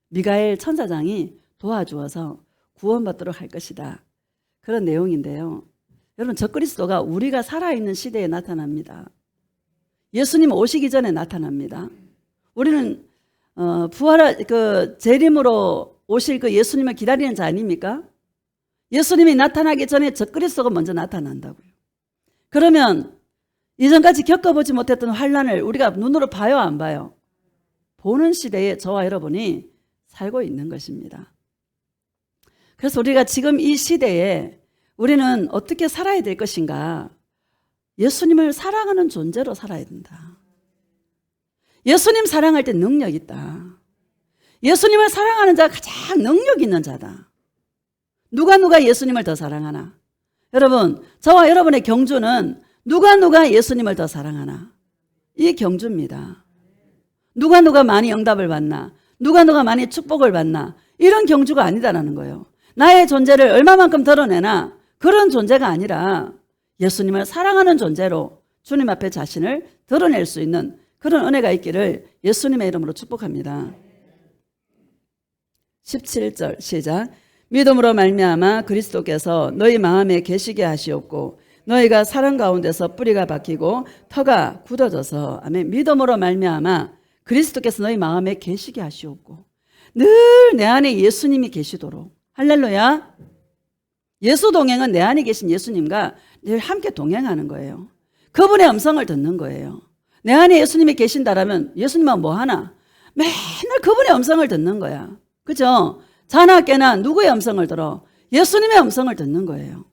미가엘 천사장이 도와주어서 구원받도록 할 것이다. 그런 내용인데요. 여러분, 적그리스도가 우리가 살아있는 시대에 나타납니다. 예수님 오시기 전에 나타납니다. 우리는 부활 재림으로 오실 그 예수님을 기다리는 자 아닙니까? 예수님이 나타나기 전에 적그리스도가 먼저 나타난다고요. 그러면 이전까지 겪어보지 못했던 환란을 우리가 눈으로 봐요, 안 봐요? 보는 시대에 저와 여러분이 살고 있는 것입니다. 그래서 우리가 지금 이 시대에 우리는 어떻게 살아야 될 것인가? 예수님을 사랑하는 존재로 살아야 된다. 예수님 사랑할 때 능력 있다. 예수님을 사랑하는 자가 가장 능력 있는 자다. 누가 예수님을 더 사랑하나? 여러분, 저와 여러분의 경주는 누가 예수님을 더 사랑하나? 이 경주입니다. 누가 많이 응답을 받나? 누가 많이 축복을 받나? 이런 경주가 아니다라는 거예요. 나의 존재를 얼마만큼 드러내나? 그런 존재가 아니라 예수님을 사랑하는 존재로 주님 앞에 자신을 드러낼 수 있는 그런 은혜가 있기를 예수님의 이름으로 축복합니다. 17절 시작. 믿음으로 말미암아 그리스도께서 너희 마음에 계시게 하시옵고 너희가 사랑 가운데서 뿌리가 박히고 터가 굳어져서. 아멘. 믿음으로 말미암아 그리스도께서 너희 마음에 계시게 하시옵고 늘 내 안에 예수님이 계시도록. 할렐루야. 예수 동행은 내 안에 계신 예수님과 늘 함께 동행하는 거예요. 그분의 음성을 듣는 거예요. 내 안에 예수님이 계신다라면 예수님은 뭐 하나? 맨날 그분의 음성을 듣는 거야. 그죠? 자나 깨나 누구의 음성을 들어? 예수님의 음성을 듣는 거예요.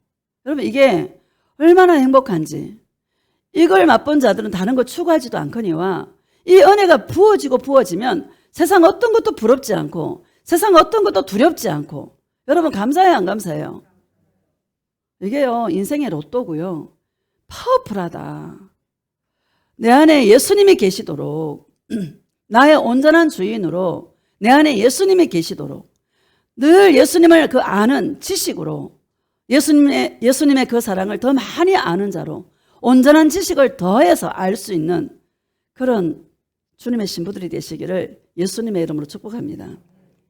여러분, 이게 얼마나 행복한지. 이걸 맛본 자들은 다른 거 추구하지도 않거니와 이 은혜가 부어지면 세상 어떤 것도 부럽지 않고 세상 어떤 것도 두렵지 않고. 여러분, 감사해요, 안 감사해요? 이게요, 인생의 로또고요. 파워풀하다. 내 안에 예수님이 계시도록, 나의 온전한 주인으로 내 안에 예수님이 계시도록 늘 예수님을 그 아는 지식으로 예수님의 그 사랑을 더 많이 아는 자로 온전한 지식을 더해서 알 수 있는 그런 주님의 신부들이 되시기를 예수님의 이름으로 축복합니다.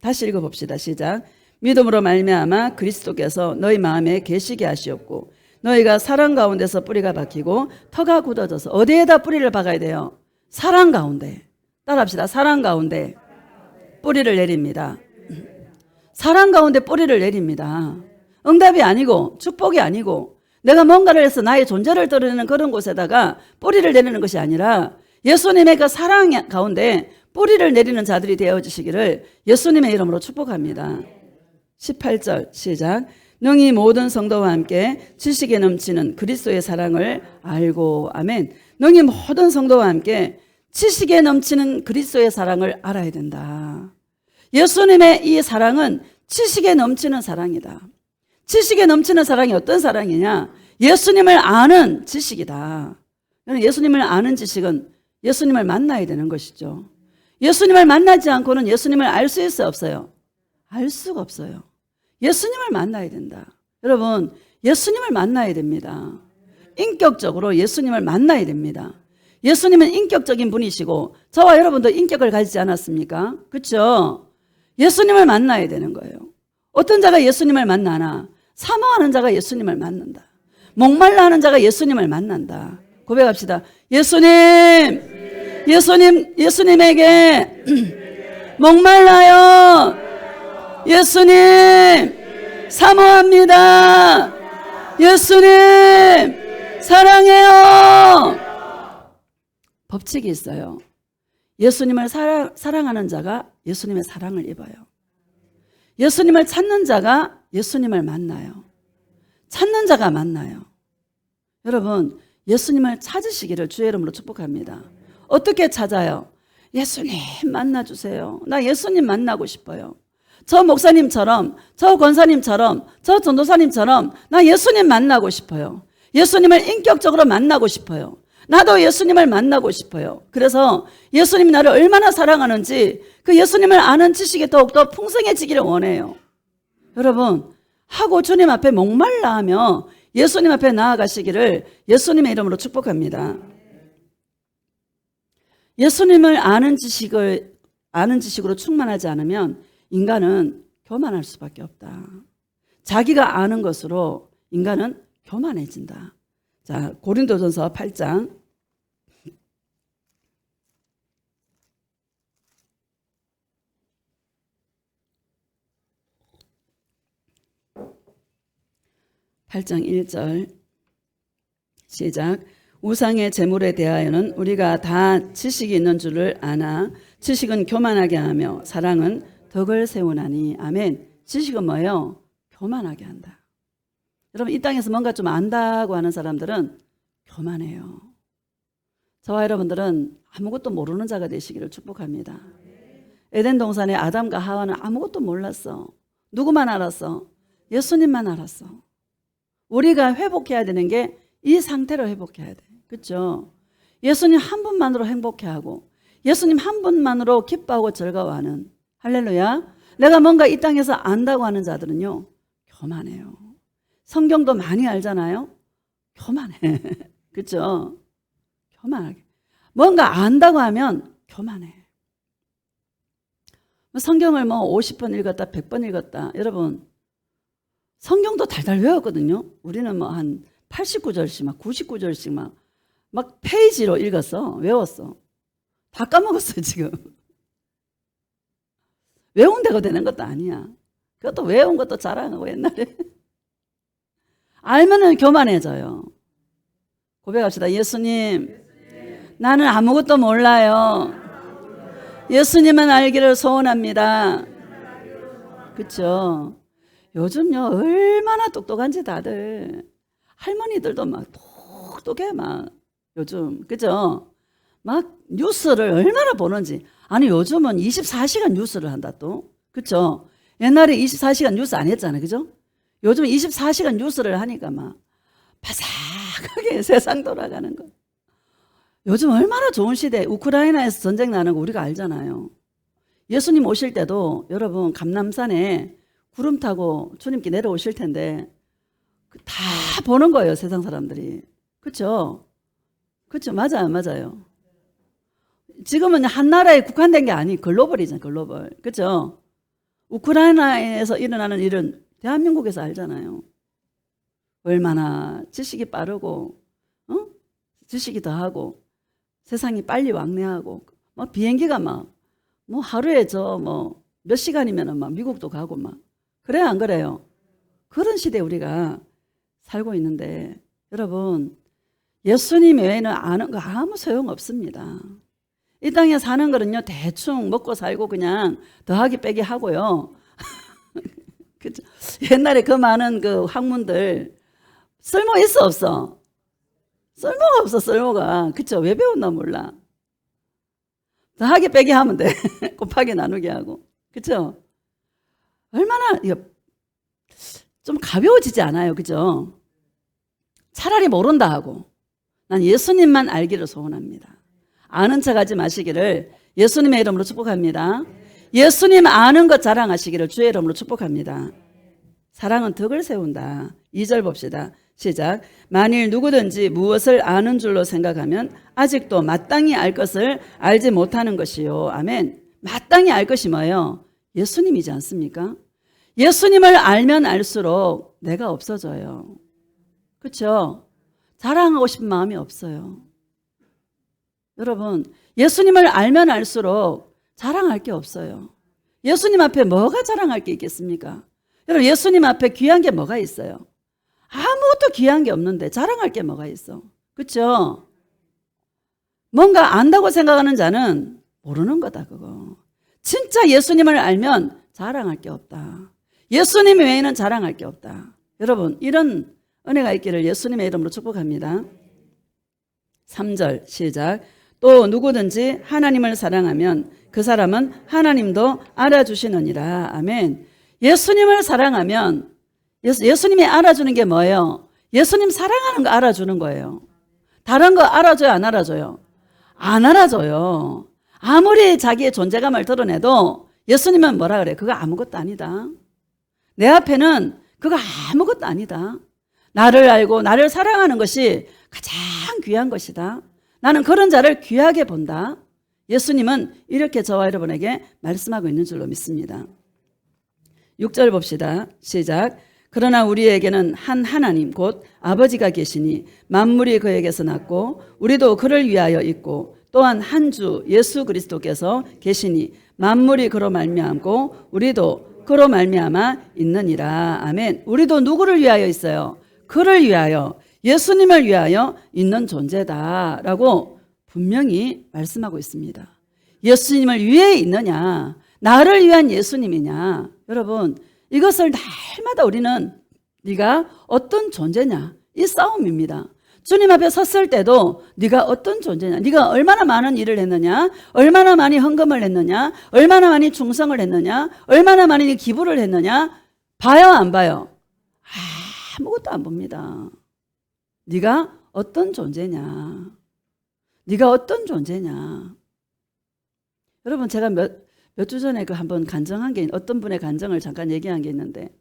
다시 읽어봅시다. 시작. 믿음으로 말미암아 그리스도께서 너희 마음에 계시게 하시옵고 너희가 사랑 가운데서 뿌리가 박히고 터가 굳어져서. 어디에다 뿌리를 박아야 돼요? 사랑 가운데. 따라합시다. 사랑 가운데 뿌리를 내립니다. 사랑 가운데 뿌리를 내립니다. 응답이 아니고 축복이 아니고 내가 뭔가를 해서 나의 존재를 드러내는 그런 곳에다가 뿌리를 내리는 것이 아니라 예수님의 그 사랑 가운데 뿌리를 내리는 자들이 되어주시기를 예수님의 이름으로 축복합니다. 18절 시작. 능히 모든 성도와 함께 지식에 넘치는 그리스도의 사랑을 알고. 아멘. 능히 모든 성도와 함께 지식에 넘치는 그리스도의 사랑을 알아야 된다. 예수님의 이 사랑은 지식에 넘치는 사랑이다. 지식에 넘치는 사랑이 어떤 사랑이냐? 예수님을 아는 지식이다. 예수님을 아는 지식은 예수님을 만나야 되는 것이죠. 예수님을 만나지 않고는 예수님을 알 수 있어요, 없어요? 알 수가 없어요. 예수님을 만나야 된다. 여러분, 예수님을 만나야 됩니다. 인격적으로 예수님을 만나야 됩니다. 예수님은 인격적인 분이시고 저와 여러분도 인격을 가지지 않았습니까? 그렇죠? 예수님을 만나야 되는 거예요. 어떤 자가 예수님을 만나나? 사모하는 자가 예수님을 만난다. 목말라 하는 자가 예수님을 만난다. 고백합시다. 예수님에게 목말라요. 예수님 사모합니다. 예수님 사랑해요. 법칙이 있어요. 예수님을 사랑하는 자가 예수님의 사랑을 입어요. 예수님을 찾는 자가 예수님을 만나요. 찾는 자가 만나요. 여러분, 예수님을 찾으시기를 주의 이름으로 축복합니다. 어떻게 찾아요? 예수님 만나주세요. 나 예수님 만나고 싶어요. 저 목사님처럼, 저 권사님처럼, 저 전도사님처럼 나 예수님 만나고 싶어요. 예수님을 인격적으로 만나고 싶어요. 나도 예수님을 만나고 싶어요. 그래서 예수님이 나를 얼마나 사랑하는지 그 예수님을 아는 지식이 더욱더 풍성해지기를 원해요. 여러분, 하고 주님 앞에 목말라 하며 예수님 앞에 나아가시기를 예수님의 이름으로 축복합니다. 예수님을 아는 지식으로 충만하지 않으면 인간은 교만할 수밖에 없다. 자기가 아는 것으로 인간은 교만해진다. 자, 고린도전서 8장 8장 1절 시작. 우상의 제물에 대하여는 우리가 다 지식이 있는 줄을 아나 지식은 교만하게 하며 사랑은 덕을 세우나니. 아멘. 지식은 뭐예요? 교만하게 한다. 여러분, 이 땅에서 뭔가 좀 안다고 하는 사람들은 교만해요. 저와 여러분들은 아무것도 모르는 자가 되시기를 축복합니다. 에덴 동산에 아담과 하와는 아무것도 몰랐어. 누구만 알았어? 예수님만 알았어. 우리가 회복해야 되는 게 이 상태로 회복해야 돼. 그렇죠? 예수님 한 분만으로 행복해하고 예수님 한 분만으로 기뻐하고 즐거워하는, 할렐루야. 내가 뭔가 이 땅에서 안다고 하는 자들은요, 교만해요. 성경도 많이 알잖아요. 교만해. 그렇죠? 교만하게. 뭔가 안다고 하면 교만해. 성경을 50번 읽었다 100번 읽었다. 여러분, 성경도 달달 외웠거든요. 우리는 한 89절씩 막 99절씩 막 페이지로 읽었어. 외웠어. 다 까먹었어요 지금. 외운다고 되는 것도 아니야. 그것도 외운 것도 자랑하고 옛날에. 알면은 교만해져요. 고백합시다. 예수님, 나는 아무것도 몰라요. 예수님은 알기를 소원합니다. 그렇죠? 요즘요 얼마나 똑똑한지 다들. 할머니들도 막 똑똑해 막 요즘. 그죠? 막 뉴스를 얼마나 보는지. 아니 요즘은 24시간 뉴스를 한다 또. 그렇죠? 옛날에 24시간 뉴스 안 했잖아요. 그죠? 요즘 24시간 뉴스를 하니까 막 바삭하게 세상 돌아가는 거. 요즘 얼마나 좋은 시대. 우크라이나에서 전쟁 나는 거 우리가 알잖아요. 예수님 오실 때도 여러분 감람산에 구름 타고 주님께 내려오실 텐데 다 보는 거예요, 세상 사람들이. 그렇죠? 그렇죠? 맞아요. 지금은 한 나라에 국한된 게 아니, 글로벌이잖아요, 글로벌. 그렇죠? 우크라이나에서 일어나는 일은 대한민국에서 알잖아요. 얼마나 지식이 빠르고, 지식이 더하고, 세상이 빨리 왕래하고, 비행기가 하루에 몇 시간이면은 미국도 가고 그래요, 안 그래요? 그런 시대에 우리가 살고 있는데, 여러분, 예수님 외에는 아는 거 아무 소용 없습니다. 이 땅에 사는 거는요, 대충 먹고 살고 그냥 더하기 빼기 하고요. 그죠? 옛날에 그 많은 그 학문들, 쓸모 있어, 없어? 쓸모가 없어, 쓸모가. 그쵸? 왜 배웠나 몰라. 더하기 빼기 하면 돼. 곱하기 나누기 하고. 그쵸? 얼마나, 좀 가벼워지지 않아요. 그죠? 차라리 모른다 하고 난 예수님만 알기를 소원합니다. 아는 척하지 마시기를 예수님의 이름으로 축복합니다. 예수님 아는 것 자랑하시기를 주의 이름으로 축복합니다. 사랑은 덕을 세운다. 2절 봅시다. 시작. 만일 누구든지 무엇을 아는 줄로 생각하면 아직도 마땅히 알 것을 알지 못하는 것이요. 아멘. 마땅히 알 것이 뭐예요? 예수님이지 않습니까? 예수님을 알면 알수록 내가 없어져요. 그렇죠? 자랑하고 싶은 마음이 없어요. 여러분, 예수님을 알면 알수록 자랑할 게 없어요. 예수님 앞에 뭐가 자랑할 게 있겠습니까? 여러분, 예수님 앞에 귀한 게 뭐가 있어요? 아무것도 귀한 게 없는데 자랑할 게 뭐가 있어? 그렇죠? 뭔가 안다고 생각하는 자는 모르는 거다, 그거. 진짜 예수님을 알면 자랑할 게 없다. 예수님 외에는 자랑할 게 없다. 여러분, 이런 은혜가 있기를 예수님의 이름으로 축복합니다. 3절 시작. 또 누구든지 하나님을 사랑하면 그 사람은 하나님도 알아주시느니라. 아멘. 예수님을 사랑하면 예수님이 알아주는 게 뭐예요? 예수님 사랑하는 거 알아주는 거예요. 다른 거 알아줘요, 안 알아줘요? 안 알아줘요. 아무리 자기의 존재감을 드러내도 예수님은 뭐라 그래? 그거 아무것도 아니다. 내 앞에는 그거 아무것도 아니다. 나를 알고 나를 사랑하는 것이 가장 귀한 것이다. 나는 그런 자를 귀하게 본다. 예수님은 이렇게 저와 여러분에게 말씀하고 있는 줄로 믿습니다. 6절 봅시다. 시작. 그러나 우리에게는 한 하나님 곧 아버지가 계시니 만물이 그에게서 났고 우리도 그를 위하여 있고 또한 한 주 예수 그리스도께서 계시니 만물이 그로 말미암고 우리도 그로 말미암아 있느니라. 아멘. 우리도 누구를 위하여 있어요? 그를 위하여, 예수님을 위하여 있는 존재다라고 분명히 말씀하고 있습니다. 예수님을 위해 있느냐, 나를 위한 예수님이냐. 여러분, 이것을 날마다 우리는 네가 어떤 존재냐, 이 싸움입니다. 주님 앞에 섰을 때도 네가 어떤 존재냐, 네가 얼마나 많은 일을 했느냐, 얼마나 많이 헌금을 했느냐, 얼마나 많이 충성을 했느냐, 얼마나 많이 기부를 했느냐, 봐요 안 봐요? 아무것도 안 봅니다. 네가 어떤 존재냐, 네가 어떤 존재냐. 여러분, 제가 몇 주 전에 그 한번 간증한 게, 어떤 분의 간증을 잠깐 얘기한 게 있는데,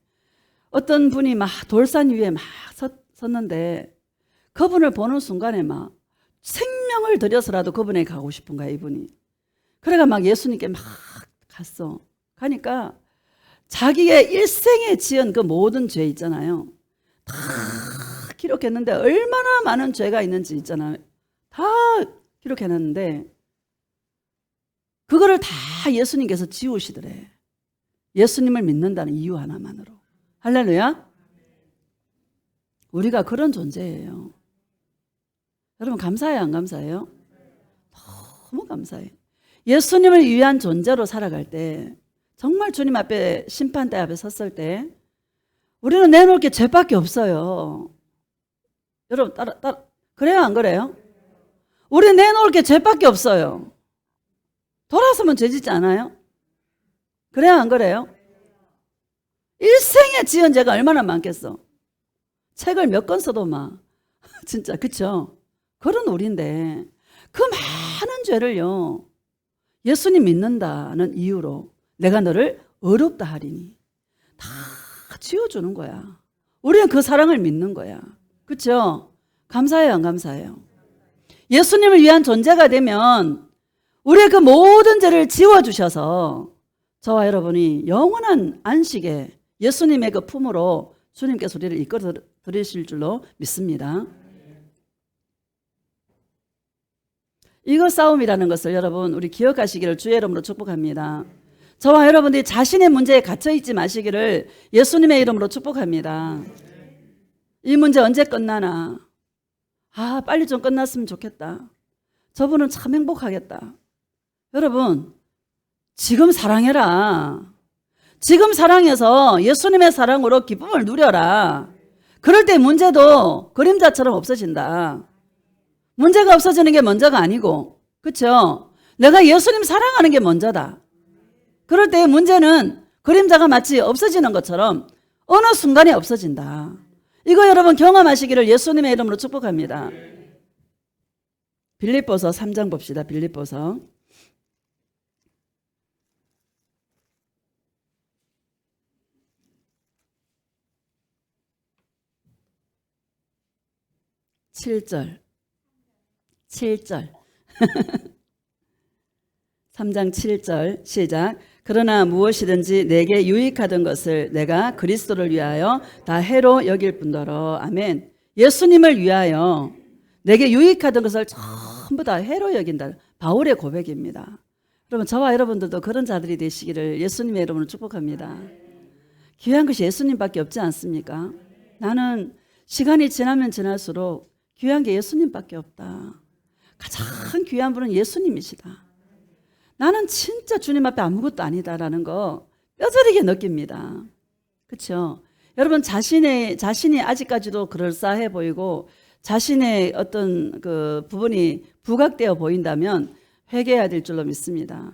어떤 분이 막 돌산 위에 막 섰는데 그분을 보는 순간에 막 생명을 들여서라도 그분에게 가고 싶은 거야, 이분이. 그래가 막 예수님께 막 갔어. 가니까 자기의 일생에 지은 그 모든 죄 있잖아요. 다 기록했는데 얼마나 많은 죄가 있는지 있잖아요. 다 기록해놨는데 그거를 다 예수님께서 지우시더래. 예수님을 믿는다는 이유 하나만으로. 할렐루야. 우리가 그런 존재예요. 여러분, 감사해요, 안 감사해요? 너무 감사해요. 예수님을 위한 존재로 살아갈 때, 정말 주님 앞에, 심판대 앞에 섰을 때 우리는 내놓을 게 죄밖에 없어요. 여러분, 그래요, 안 그래요? 우리 내놓을 게 죄밖에 없어요. 돌아서면 죄 짓지 않아요? 그래요, 안 그래요? 일생에 지은 죄가 얼마나 많겠어. 책을 몇 권 써도 막 진짜, 그쵸? 그런 우리인데 그 많은 죄를요, 예수님 믿는다는 이유로 내가 너를 어렵다 하리니 다 지워주는 거야. 우리는 그 사랑을 믿는 거야. 그쵸? 감사해요, 안 감사해요? 예수님을 위한 존재가 되면 우리의 그 모든 죄를 지워주셔서 저와 여러분이 영원한 안식에 예수님의 그 품으로 주님께서 우리를 이끌어 드리실 줄로 믿습니다. 이거 싸움이라는 것을 여러분, 우리 기억하시기를 주의 이름으로 축복합니다. 저와 여러분들이 자신의 문제에 갇혀있지 마시기를 예수님의 이름으로 축복합니다. 이 문제 언제 끝나나? 빨리 좀 끝났으면 좋겠다. 저분은 참 행복하겠다. 여러분, 지금 사랑해라. 지금 사랑해서 예수님의 사랑으로 기쁨을 누려라. 그럴 때 문제도 그림자처럼 없어진다. 문제가 없어지는 게 먼저가 아니고, 그렇죠? 내가 예수님 사랑하는 게 먼저다. 그럴 때 문제는 그림자가 마치 없어지는 것처럼 어느 순간에 없어진다. 이거 여러분 경험하시기를 예수님의 이름으로 축복합니다. 빌립보서 3장 봅시다. 빌립보서 7절 3장 7절 시작. 그러나 무엇이든지 내게 유익하던 것을 내가 그리스도를 위하여 다 해로 여길 뿐더러. 아멘. 예수님을 위하여 내게 유익하던 것을 전부 다 해로 여긴다. 바울의 고백입니다. 여러분, 저와 여러분들도 그런 자들이 되시기를 예수님의 이름으로 축복합니다. 귀한 것이 예수님밖에 없지 않습니까? 나는 시간이 지나면 지날수록 귀한 게 예수님밖에 없다. 가장 귀한 분은 예수님이시다. 나는 진짜 주님 앞에 아무것도 아니다라는 거 뼈저리게 느낍니다. 그렇죠? 여러분, 자신이 아직까지도 그럴싸해 보이고 자신의 어떤 그 부분이 부각되어 보인다면 회개해야 될 줄로 믿습니다.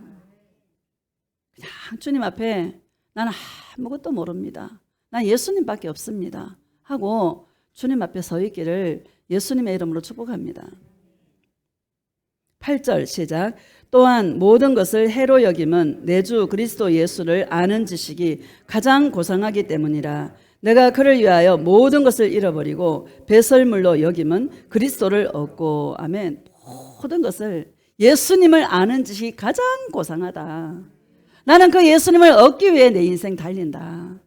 그냥 주님 앞에 나는 아무것도 모릅니다. 난 예수님밖에 없습니다. 하고 주님 앞에 서 있기를 예수님의 이름으로 축복합니다. 8절 시작. 또한 모든 것을 해로 여김은 내 주 그리스도 예수를 아는 지식이 가장 고상하기 때문이라. 내가 그를 위하여 모든 것을 잃어버리고 배설물로 여김은 그리스도를 얻고. 아멘. 모든 것을, 예수님을 아는 지식이 가장 고상하다. 나는 그 예수님을 얻기 위해 내 인생 달린다.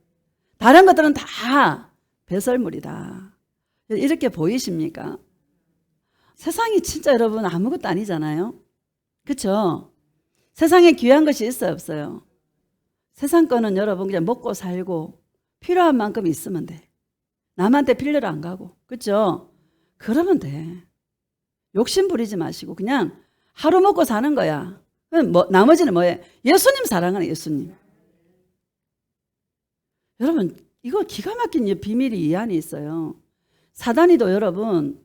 다른 것들은 다 배설물이다. 이렇게 보이십니까? 세상이 진짜 여러분 아무것도 아니잖아요. 그렇죠? 세상에 귀한 것이 있어요, 없어요? 세상 거는 여러분 그냥 먹고 살고 필요한 만큼 있으면 돼. 남한테 필요로 안 가고. 그렇죠? 그러면 돼. 욕심 부리지 마시고 그냥 하루 먹고 사는 거야. 나머지는 뭐예요? 예수님 사랑하는 예수님. 여러분, 이거 기가 막힌 비밀이 이 안에 있어요. 사단이도 여러분,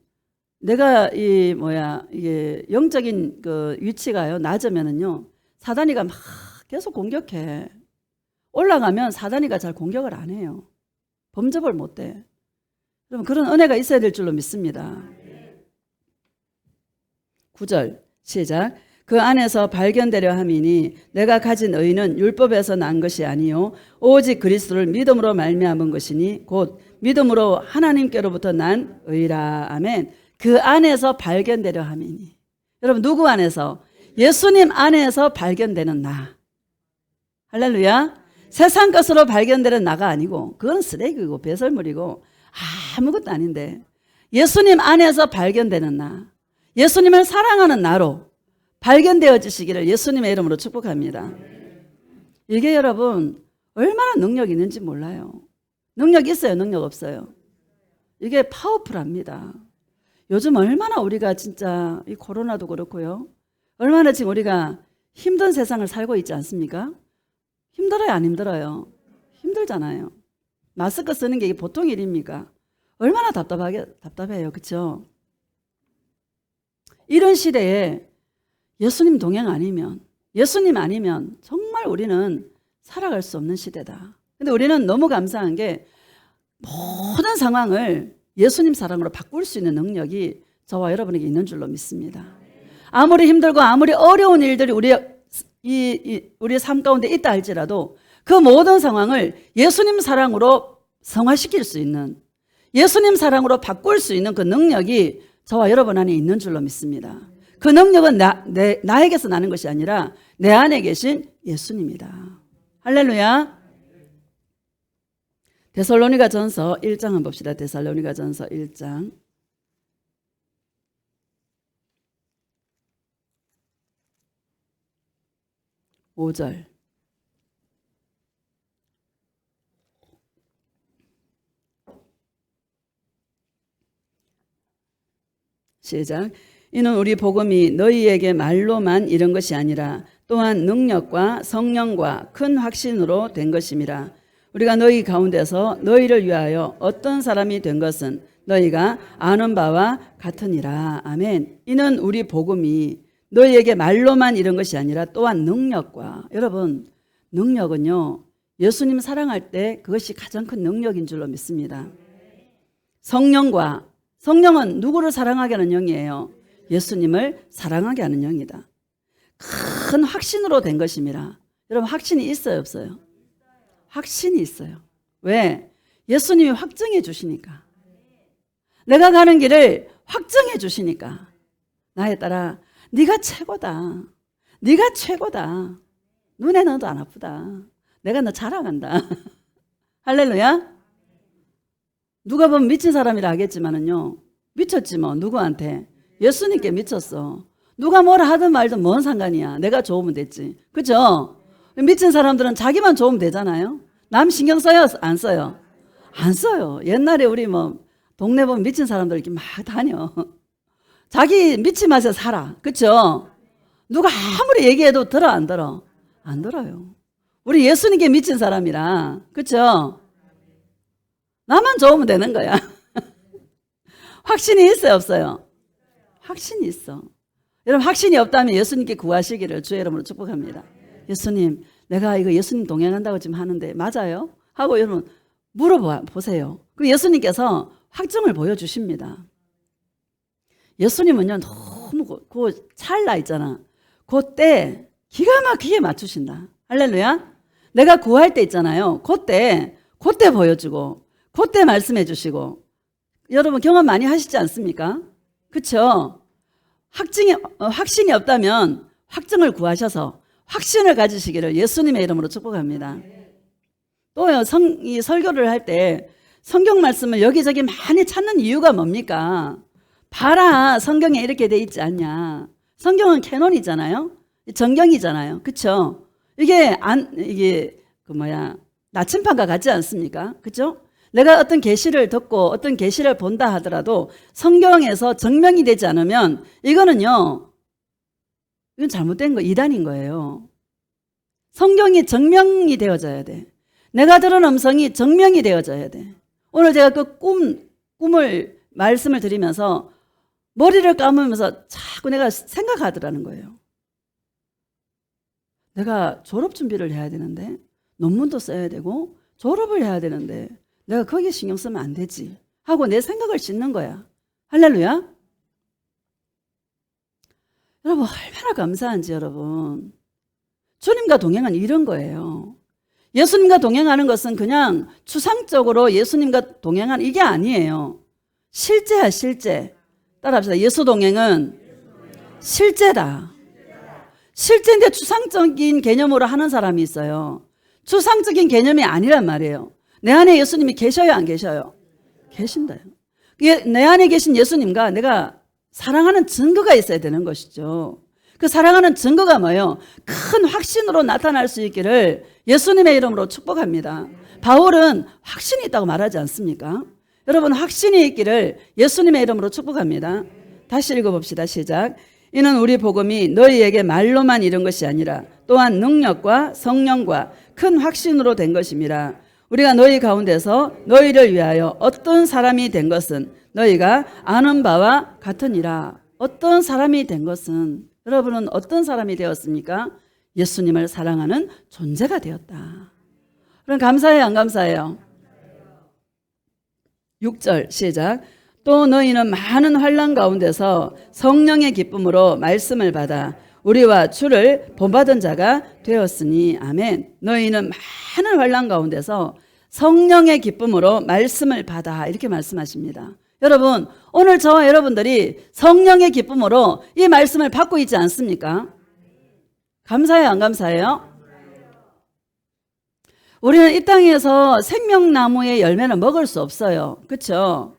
내가 이게 영적인 그 위치가요 낮으면은요 사단이가 막 계속 공격해. 올라가면 사단이가 잘 공격을 안 해요. 범접을 못 해. 여러분, 그런 은혜가 있어야 될 줄로 믿습니다. 9절 시작. 그 안에서 발견되려 함이니 내가 가진 의는 율법에서 난 것이 아니요 오직 그리스도를 믿음으로 말미암은 것이니 곧 믿음으로 하나님께로부터 난 의라. 아멘. 그 안에서 발견되려 함이니. 여러분, 누구 안에서? 예수님 안에서 발견되는 나. 할렐루야. 세상 것으로 발견되는 나가 아니고 그건 쓰레기고 배설물이고 아무것도 아닌데 예수님 안에서 발견되는 나, 예수님을 사랑하는 나로 발견되어지시기를 예수님의 이름으로 축복합니다. 이게 여러분 얼마나 능력이 있는지 몰라요. 능력 있어요? 능력 없어요? 이게 파워풀합니다. 요즘 얼마나 우리가 진짜 이 코로나도 그렇고요. 얼마나 지금 우리가 힘든 세상을 살고 있지 않습니까? 힘들어요? 안 힘들어요? 힘들잖아요. 마스크 쓰는 게 이게 보통 일입니까? 얼마나 답답해요. 그렇죠? 이런 시대에 예수님 동행 아니면, 예수님 아니면 정말 우리는 살아갈 수 없는 시대다. 근데 우리는 너무 감사한 게 모든 상황을 예수님 사랑으로 바꿀 수 있는 능력이 저와 여러분에게 있는 줄로 믿습니다. 아무리 힘들고 아무리 어려운 일들이 우리의 삶 가운데 있다 할지라도 그 모든 상황을 예수님 사랑으로 성화시킬 수 있는, 예수님 사랑으로 바꿀 수 있는 그 능력이 저와 여러분 안에 있는 줄로 믿습니다. 그 능력은 나에게서 나는 것이 아니라 내 안에 계신 예수님이다. 할렐루야. 데살로니가 전서 1장 한번 봅시다. 데살로니가 전서 1장 5절. 시작. 이는 우리 복음이 너희에게 말로만 이런 것이 아니라 또한 능력과 성령과 큰 확신으로 된 것임이라. 우리가 너희 가운데서 너희를 위하여 어떤 사람이 된 것은 너희가 아는 바와 같으니라. 아멘. 이는 우리 복음이 너희에게 말로만 이런 것이 아니라 또한 능력과, 여러분 능력은요 예수님 사랑할 때 그것이 가장 큰 능력인 줄로 믿습니다. 성령은 누구를 사랑하게 하는 영이에요? 예수님을 사랑하게 하는 영이다. 큰 확신으로 된 것입니다. 여러분 확신이 있어요 없어요? 확신이 있어요. 왜? 예수님이 확정해 주시니까. 내가 가는 길을 확정해 주시니까. 나에 따라 네가 최고다. 네가 최고다. 눈에 넣어도 안 아프다. 내가 너 자랑한다. 할렐루야. 누가 보면 미친 사람이라 하겠지만은요, 미쳤지 뭐. 누구한테? 예수님께 미쳤어. 누가 뭐라 하든 말든 뭔 상관이야. 내가 좋으면 됐지. 그죠? 미친 사람들은 자기만 좋으면 되잖아요. 남 신경 써요? 안 써요? 안 써요. 옛날에 우리 뭐 동네 보면 미친 사람들 이렇게 막 다녀. 자기 미친 맛에 살아. 그쵸? 누가 아무리 얘기해도 들어 안 들어? 안 들어요. 우리 예수님께 미친 사람이라. 그쵸? 나만 좋으면 되는 거야. 확신이 있어요 없어요? 확신이 있어. 여러분 확신이 없다면 예수님께 구하시기를 주의 이름으로 축복합니다. 예수님, 내가 이거 예수님 동행한다고 지금 하는데 맞아요? 하고 여러분 물어보세요. 그럼 예수님께서 확정을 보여주십니다. 예수님은요 너무 그 찰나 있잖아. 그때 기가 막히게 맞추신다. 할렐루야. 내가 구할 때 있잖아요. 그때 보여주고 그때 말씀해 주시고. 여러분 경험 많이 하시지 않습니까? 그렇죠? 확신이 없다면 확정을 구하셔서 확신을 가지시기를 예수님의 이름으로 축복합니다. 또요, 이 설교를 할 때 성경 말씀을 여기저기 많이 찾는 이유가 뭡니까? 봐라, 성경에 이렇게 돼 있지 않냐. 성경은 캐논이잖아요. 정경이잖아요. 그렇죠? 이게 나침반과 같지 않습니까? 그렇죠? 내가 어떤 계시를 듣고 어떤 계시를 본다 하더라도 성경에서 증명이 되지 않으면 이건 잘못된 거, 이단인 거예요. 성경이 증명이 되어져야 돼. 내가 들은 음성이 증명이 되어져야 돼. 오늘 제가 그 꿈을 말씀을 드리면서 머리를 감으면서 자꾸 내가 생각하더라는 거예요. 내가 졸업 준비를 해야 되는데 논문도 써야 되고 졸업을 해야 되는데 내가 거기에 신경 쓰면 안 되지 하고 내 생각을 싣는 거야. 할렐루야. 여러분 얼마나 감사한지. 여러분 주님과 동행은 이런 거예요. 예수님과 동행하는 것은 그냥 추상적으로 예수님과 동행하는 이게 아니에요. 실제야 실제. 따라합시다. 예수 동행은 실제다. 실제인데 추상적인 개념으로 하는 사람이 있어요. 추상적인 개념이 아니란 말이에요. 내 안에 예수님이 계셔요 안 계셔요? 계신다요. 내 안에 계신 예수님과 내가 사랑하는 증거가 있어야 되는 것이죠. 그 사랑하는 증거가 뭐예요? 큰 확신으로 나타날 수 있기를 예수님의 이름으로 축복합니다. 바울은 확신이 있다고 말하지 않습니까? 여러분 확신이 있기를 예수님의 이름으로 축복합니다. 다시 읽어봅시다. 시작. 이는 우리 복음이 너희에게 말로만 이른 것이 아니라 또한 능력과 성령과 큰 확신으로 된 것임이라. 우리가 너희 가운데서 너희를 위하여 어떤 사람이 된 것은 너희가 아는 바와 같으니라. 어떤 사람이 된 것은, 여러분은 어떤 사람이 되었습니까? 예수님을 사랑하는 존재가 되었다. 그럼 감사해요 안 감사해요? 6절 시작. 또 너희는 많은 환난 가운데서 성령의 기쁨으로 말씀을 받아 우리와 주를 본받은 자가 되었으니. 아멘. 너희는 많은 환난 가운데서 성령의 기쁨으로 말씀을 받아, 이렇게 말씀하십니다. 여러분 오늘 저와 여러분들이 성령의 기쁨으로 이 말씀을 받고 있지 않습니까? 감사해요 안 감사해요? 우리는 이 땅에서 생명나무의 열매는 먹을 수 없어요. 그렇죠?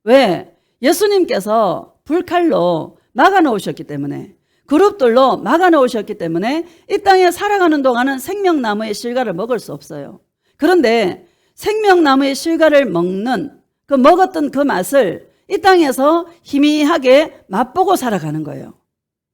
왜? 예수님께서 불칼로 막아놓으셨기 때문에, 그룹들로 막아놓으셨기 때문에 이 땅에 살아가는 동안은 생명나무의 실과를 먹을 수 없어요. 그런데 생명나무의 실과를 먹었던 그 맛을 이 땅에서 희미하게 맛보고 살아가는 거예요.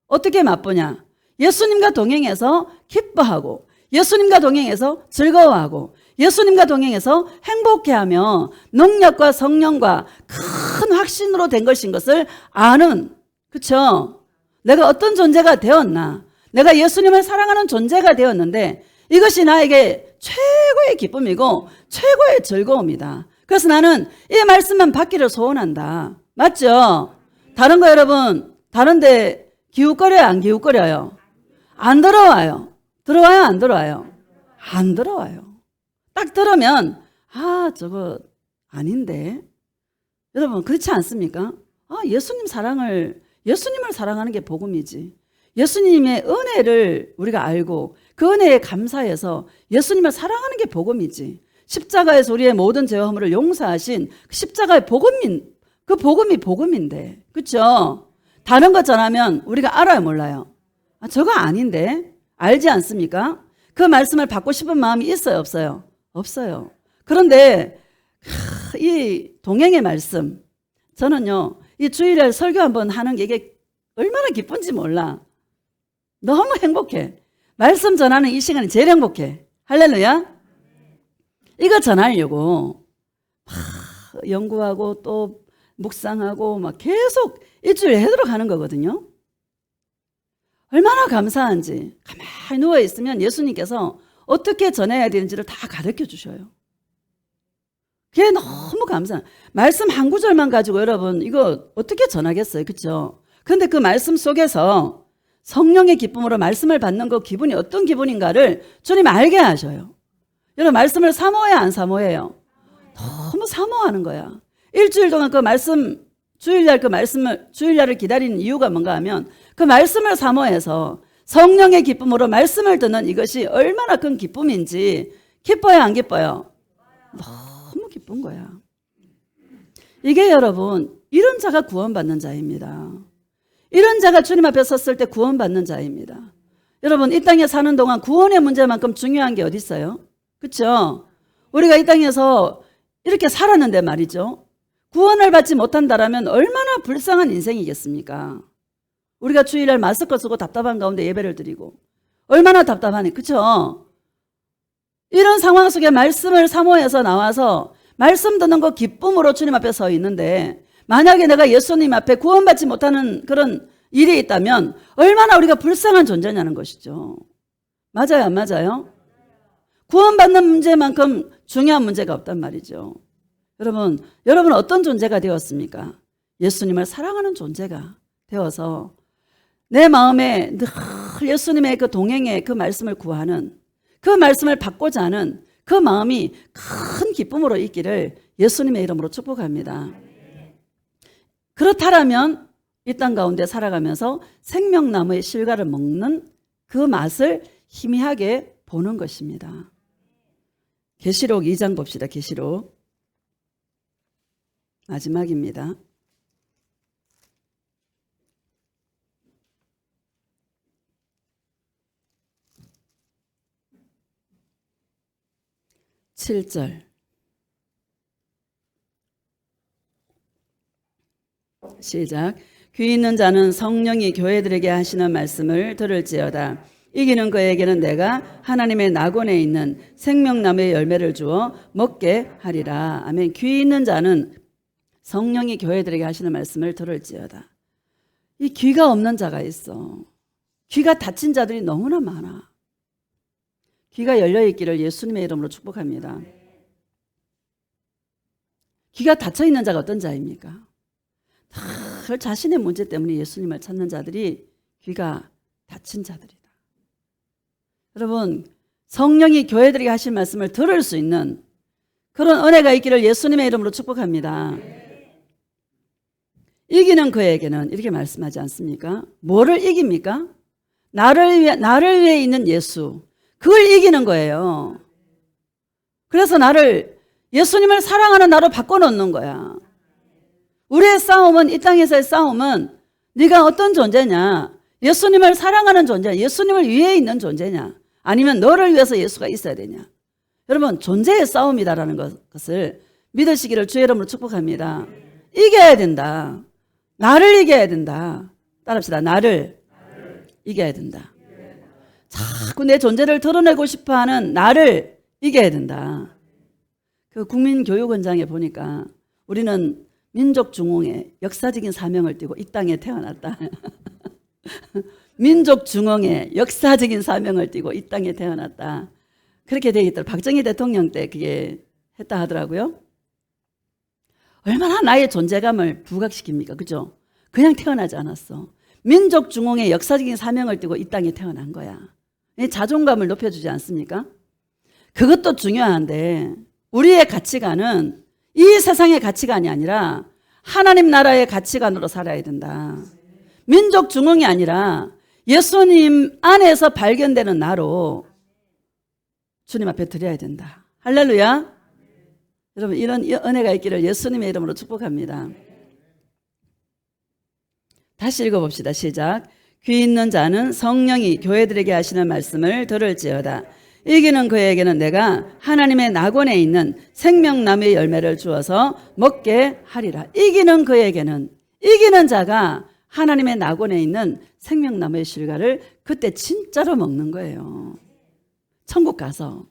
어떻게 맛보냐? 예수님과 동행해서 기뻐하고, 예수님과 동행해서 즐거워하고, 예수님과 동행해서 행복해하며 능력과 성령과 큰 확신으로 된 것인 것을 아는, 그렇죠? 내가 어떤 존재가 되었나? 내가 예수님을 사랑하는 존재가 되었는데 이것이 나에게 최고의 기쁨이고 최고의 즐거움이다. 그래서 나는 이 말씀만 받기를 소원한다. 맞죠? 다른 거 여러분, 다른데 기웃거려요, 안 기웃거려요? 안 들어와요. 들어와요, 안 들어와요? 안 들어와요. 딱 들으면 아, 저거 아닌데. 여러분 그렇지 않습니까? 아, 예수님을 사랑하는 게 복음이지. 예수님의 은혜를 우리가 알고 그 은혜에 감사해서 예수님을 사랑하는 게 복음이지. 십자가에서 우리의 모든 죄와 허물을 용서하신 그 십자가의 그 복음이 복음인데. 그렇죠? 다른 것 전하면 우리가 알아요, 몰라요? 아, 저거 아닌데. 알지 않습니까? 그 말씀을 받고 싶은 마음이 있어요, 없어요? 없어요. 그런데 이 동행의 말씀, 저는요 이 주일에 설교 한번 하는 게 이게 얼마나 기쁜지 몰라. 너무 행복해. 말씀 전하는 이 시간이 제일 행복해. 할렐루야. 이거 전하려고 막 연구하고 또 묵상하고 막 계속 일주일 해도록 하는 거거든요. 얼마나 감사한지. 가만히 누워있으면 예수님께서 어떻게 전해야 되는지를 다 가르쳐 주셔요. 그게 너무 감사해요. 말씀 한 구절만 가지고 여러분 이거 어떻게 전하겠어요? 그렇죠? 그런데 그 말씀 속에서 성령의 기쁨으로 말씀을 받는 그 기분이 어떤 기분인가를 주님 알게 하셔요. 여러분 말씀을 사모해요, 안 사모해요? 너무 사모하는 거야. 일주일 동안 그 말씀, 주일날을 기다리는 이유가 뭔가 하면 그 말씀을 사모해서 성령의 기쁨으로 말씀을 듣는 이것이 얼마나 큰 기쁨인지. 기뻐요, 안 기뻐요? 너무 기쁜 거야. 이게 여러분 이런 자가 구원받는 자입니다. 이런 자가 주님 앞에 섰을 때 구원받는 자입니다. 여러분 이 땅에 사는 동안 구원의 문제만큼 중요한 게 어디 있어요? 그렇죠? 우리가 이 땅에서 이렇게 살았는데 말이죠. 구원을 받지 못한다라면 얼마나 불쌍한 인생이겠습니까? 우리가 주일날 마스크 쓰고 답답한 가운데 예배를 드리고 얼마나 답답하니. 그렇죠? 이런 상황 속에 말씀을 사모해서 나와서 말씀 듣는 거 기쁨으로 주님 앞에 서 있는데 만약에 내가 예수님 앞에 구원받지 못하는 그런 일이 있다면 얼마나 우리가 불쌍한 존재냐는 것이죠. 맞아요, 안 맞아요? 구원받는 문제만큼 중요한 문제가 없단 말이죠. 여러분 어떤 존재가 되었습니까? 예수님을 사랑하는 존재가 되어서 내 마음에 늘 예수님의 그 동행의 그 말씀을 구하는, 그 말씀을 받고자 하는 그 마음이 큰 기쁨으로 있기를 예수님의 이름으로 축복합니다. 그렇다면 이 땅 가운데 살아가면서 생명나무의 실과를 먹는 그 맛을 희미하게 보는 것입니다. 계시록 2장 봅시다. 계시록 마지막입니다. 7절 시작. 귀 있는 자는 성령이 교회들에게 하시는 말씀을 들을지어다. 이기는 그에게는 내가 하나님의 낙원에 있는 생명나무의 열매를 주어 먹게 하리라. 아멘. 귀 있는 자는 성령이 교회들에게 하시는 말씀을 들을지어다. 이 귀가 없는 자가 있어. 귀가 닫힌 자들이 너무나 많아. 귀가 열려있기를 예수님의 이름으로 축복합니다. 귀가 닫혀있는 자가 어떤 자입니까? 늘 자신의 문제 때문에 예수님을 찾는 자들이 귀가 닫힌 자들이다. 여러분 성령이 교회들에게 하신 말씀을 들을 수 있는 그런 은혜가 있기를 예수님의 이름으로 축복합니다. 이기는 그에게는 이렇게 말씀하지 않습니까? 뭐를 이깁니까? 나를 위해 있는 예수, 그걸 이기는 거예요. 그래서 예수님을 사랑하는 나로 바꿔놓는 거야. 우리의 싸움은, 이 땅에서의 싸움은 네가 어떤 존재냐, 예수님을 사랑하는 존재냐, 예수님을 위해 있는 존재냐, 아니면 너를 위해서 예수가 있어야 되냐. 여러분 존재의 싸움이다라는 것을 믿으시기를 주의 이름으로 축복합니다. 이겨야 된다. 나를 이겨야 된다. 따라합시다. 나를 이겨야 된다. 자꾸 내 존재를 드러내고 싶어하는 나를 이겨야 된다. 그 국민교육원장에 보니까 우리는 민족 중흥의 역사적인 사명을 띠고 이 땅에 태어났다. 민족 중흥의 역사적인 사명을 띠고 이 땅에 태어났다. 그렇게 돼 있더라고요. 박정희 대통령 때 그게 했다 하더라고요. 얼마나 나의 존재감을 부각시킵니까? 그죠? 그냥 태어나지 않았어. 민족 중흥의 역사적인 사명을 띠고 이 땅에 태어난 거야. 자존감을 높여주지 않습니까? 그것도 중요한데 우리의 가치관은 이 세상의 가치관이 아니라 하나님 나라의 가치관으로 살아야 된다. 민족 중흥이 아니라 예수님 안에서 발견되는 나로 주님 앞에 드려야 된다. 할렐루야. 여러분 이런 은혜가 있기를 예수님의 이름으로 축복합니다. 다시 읽어봅시다. 시작. 귀 있는 자는 성령이 교회들에게 하시는 말씀을 들을지어다. 이기는 그에게는 내가 하나님의 낙원에 있는 생명나무의 열매를 주어서 먹게 하리라. 이기는 그에게는, 이기는 자가 하나님의 낙원에 있는 생명나무의 실과를 그때 진짜로 먹는 거예요. 천국 가서.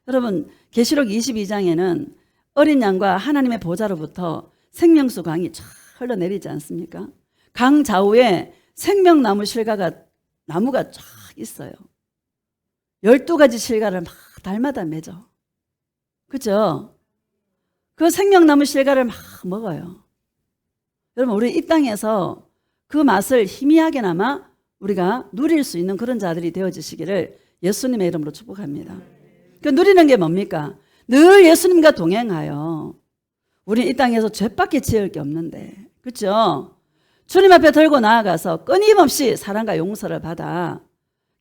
여러분 계시록 22장에는 어린 양과 하나님의 보좌로부터 생명수 강이 쫙 흘러내리지 않습니까? 강 좌우에 생명나무 실과가 나무가 쫙 있어요. 12가지 실과를 막 달마다 맺어. 그죠? 그 생명나무 실과를 막 먹어요. 여러분 우리 이 땅에서 그 맛을 희미하게나마 우리가 누릴 수 있는 그런 자들이 되어지시기를 예수님의 이름으로 축복합니다. 그 누리는 게 뭡니까? 늘 예수님과 동행하여 우리 이 땅에서 죄밖에 지을 게 없는데, 그렇죠? 주님 앞에 들고 나아가서 끊임없이 사랑과 용서를 받아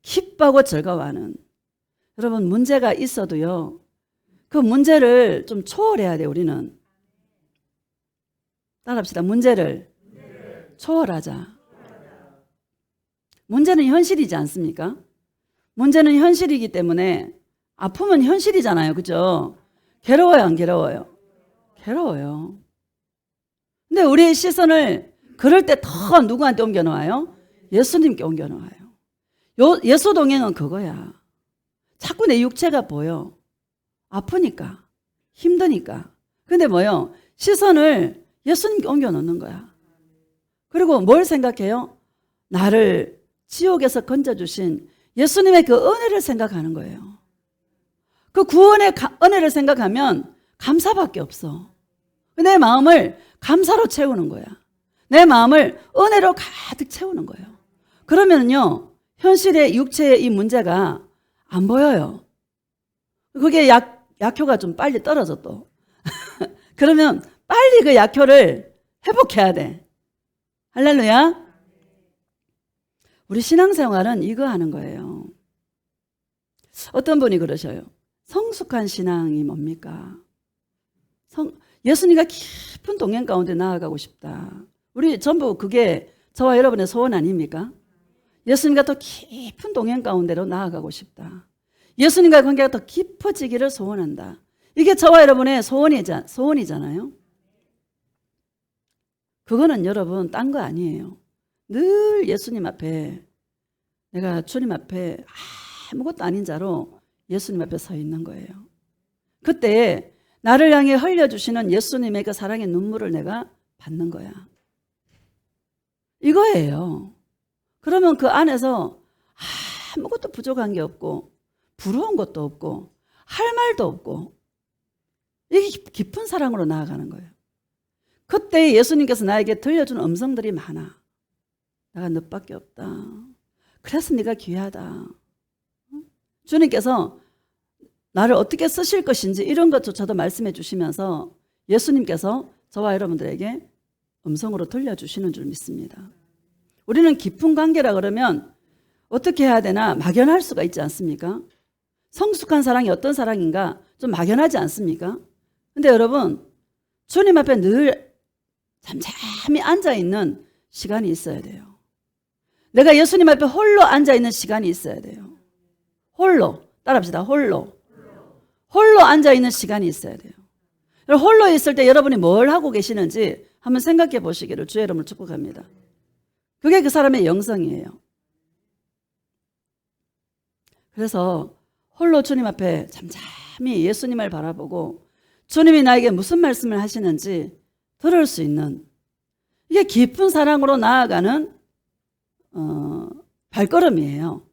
기뻐하고 즐거워하는. 여러분 문제가 있어도요, 그 문제를 좀 초월해야 돼요. 우리는 따라합시다. 문제를 초월하자. 문제는 현실이지 않습니까? 문제는 현실이기 때문에 아픔은 현실이잖아요. 그죠? 괴로워요, 안 괴로워요? 괴로워요. 근데 우리의 시선을 그럴 때 더 누구한테 옮겨놓아요? 예수님께 옮겨놓아요. 예수 동행은 그거야. 자꾸 내 육체가 보여. 아프니까, 힘드니까. 근데 뭐요? 시선을 예수님께 옮겨놓는 거야. 그리고 뭘 생각해요? 나를 지옥에서 건져주신 예수님의 그 은혜를 생각하는 거예요. 그 구원의 은혜를 생각하면 감사밖에 없어. 내 마음을 감사로 채우는 거야. 내 마음을 은혜로 가득 채우는 거예요. 그러면요, 현실의 육체의 이 문제가 안 보여요. 그게 약효가 좀 빨리 떨어져 또. 그러면 빨리 그 약효를 회복해야 돼. 할렐루야. 우리 신앙생활은 이거 하는 거예요. 어떤 분이 그러셔요. 성숙한 신앙이 뭡니까? 예수님과 깊은 동행 가운데 나아가고 싶다. 우리 전부 그게 저와 여러분의 소원 아닙니까? 예수님과 더 깊은 동행 가운데로 나아가고 싶다. 예수님과의 관계가 더 깊어지기를 소원한다. 이게 저와 여러분의 소원이잖아요. 그거는 여러분 딴 거 아니에요. 늘 예수님 앞에, 내가 주님 앞에 아무것도 아닌 자로 예수님 앞에 서 있는 거예요. 그때 나를 향해 흘려주시는 예수님의 그 사랑의 눈물을 내가 받는 거야. 이거예요. 그러면 그 안에서 아무것도 부족한 게 없고 부러운 것도 없고 할 말도 없고 이게 깊은 사랑으로 나아가는 거예요. 그때 예수님께서 나에게 들려준 음성들이 많아. 내가 너밖에 없다. 그래서 네가 귀하다. 주님께서 나를 어떻게 쓰실 것인지 이런 것조차도 말씀해 주시면서 예수님께서 저와 여러분들에게 음성으로 들려주시는 줄 믿습니다. 우리는 깊은 관계라 그러면 어떻게 해야 되나 막연할 수가 있지 않습니까? 성숙한 사랑이 어떤 사랑인가 좀 막연하지 않습니까? 근데 여러분 주님 앞에 늘 잠잠히 앉아있는 시간이 있어야 돼요. 내가 예수님 앞에 홀로 앉아있는 시간이 있어야 돼요. 홀로. 따라합시다. 홀로 앉아있는 시간이 있어야 돼요. 홀로 있을 때 여러분이 뭘 하고 계시는지 한번 생각해 보시기를 주의 이름으로 축복합니다. 그게 그 사람의 영성이에요. 그래서 홀로 주님 앞에 잠잠히 예수님을 바라보고 주님이 나에게 무슨 말씀을 하시는지 들을 수 있는, 이게 깊은 사랑으로 나아가는 발걸음이에요.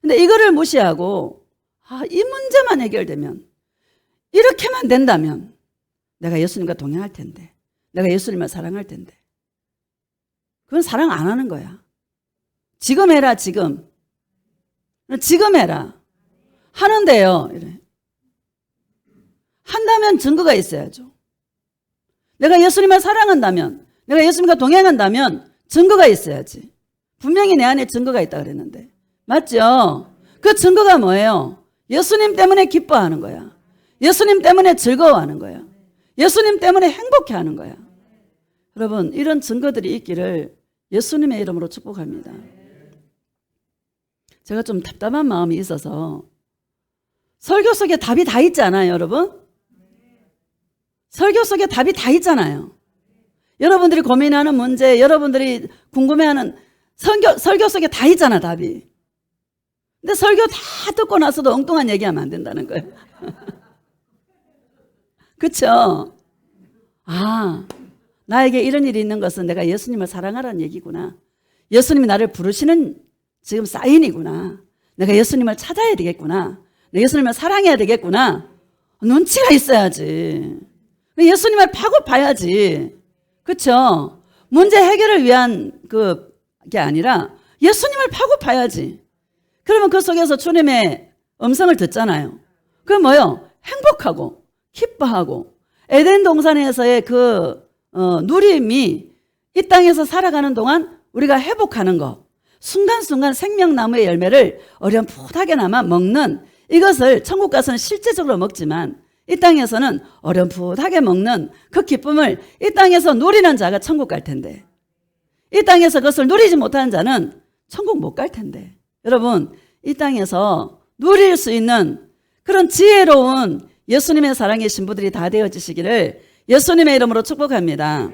근데 이거를 무시하고 이 문제만 해결되면, 이렇게만 된다면 내가 예수님과 동행할 텐데, 내가 예수님을 사랑할 텐데. 그건 사랑 안 하는 거야. 지금 해라, 지금. 지금 해라. 하는데요. 이래. 한다면 증거가 있어야죠. 내가 예수님을 사랑한다면, 내가 예수님과 동행한다면 증거가 있어야지. 분명히 내 안에 증거가 있다 그랬는데. 맞죠? 그 증거가 뭐예요? 예수님 때문에 기뻐하는 거야. 예수님 때문에 즐거워하는 거야. 예수님 때문에 행복해하는 거야. 여러분, 이런 증거들이 있기를 예수님의 이름으로 축복합니다. 제가 좀 답답한 마음이 있어서 설교 속에 답이 다 있잖아요, 여러분. 설교 속에 답이 다 있잖아요. 여러분들이 고민하는 문제, 여러분들이 궁금해하는 설교 속에 다 있잖아, 답이. 근데 설교 다 듣고 나서도 엉뚱한 얘기하면 안 된다는 거예요. 그렇죠? 나에게 이런 일이 있는 것은 내가 예수님을 사랑하라는 얘기구나. 예수님이 나를 부르시는 지금 사인이구나. 내가 예수님을 찾아야 되겠구나. 내가 예수님을 사랑해야 되겠구나. 눈치가 있어야지. 예수님을 파고 봐야지. 그렇죠? 문제 해결을 위한 그게 아니라 예수님을 파고 봐야지. 그러면 그 속에서 주님의 음성을 듣잖아요. 그건 뭐예요? 행복하고 기뻐하고 에덴 동산에서의 누림이 이 땅에서 살아가는 동안 우리가 회복하는 거, 순간순간 생명나무의 열매를 어렴풋하게나마 먹는, 이것을 천국 가서는 실제적으로 먹지만 이 땅에서는 어렴풋하게 먹는 그 기쁨을 이 땅에서 누리는 자가 천국 갈 텐데, 이 땅에서 그것을 누리지 못하는 자는 천국 못 갈 텐데, 여러분, 이 땅에서 누릴 수 있는 그런 지혜로운 예수님의 사랑의 신부들이 다 되어지시기를 예수님의 이름으로 축복합니다.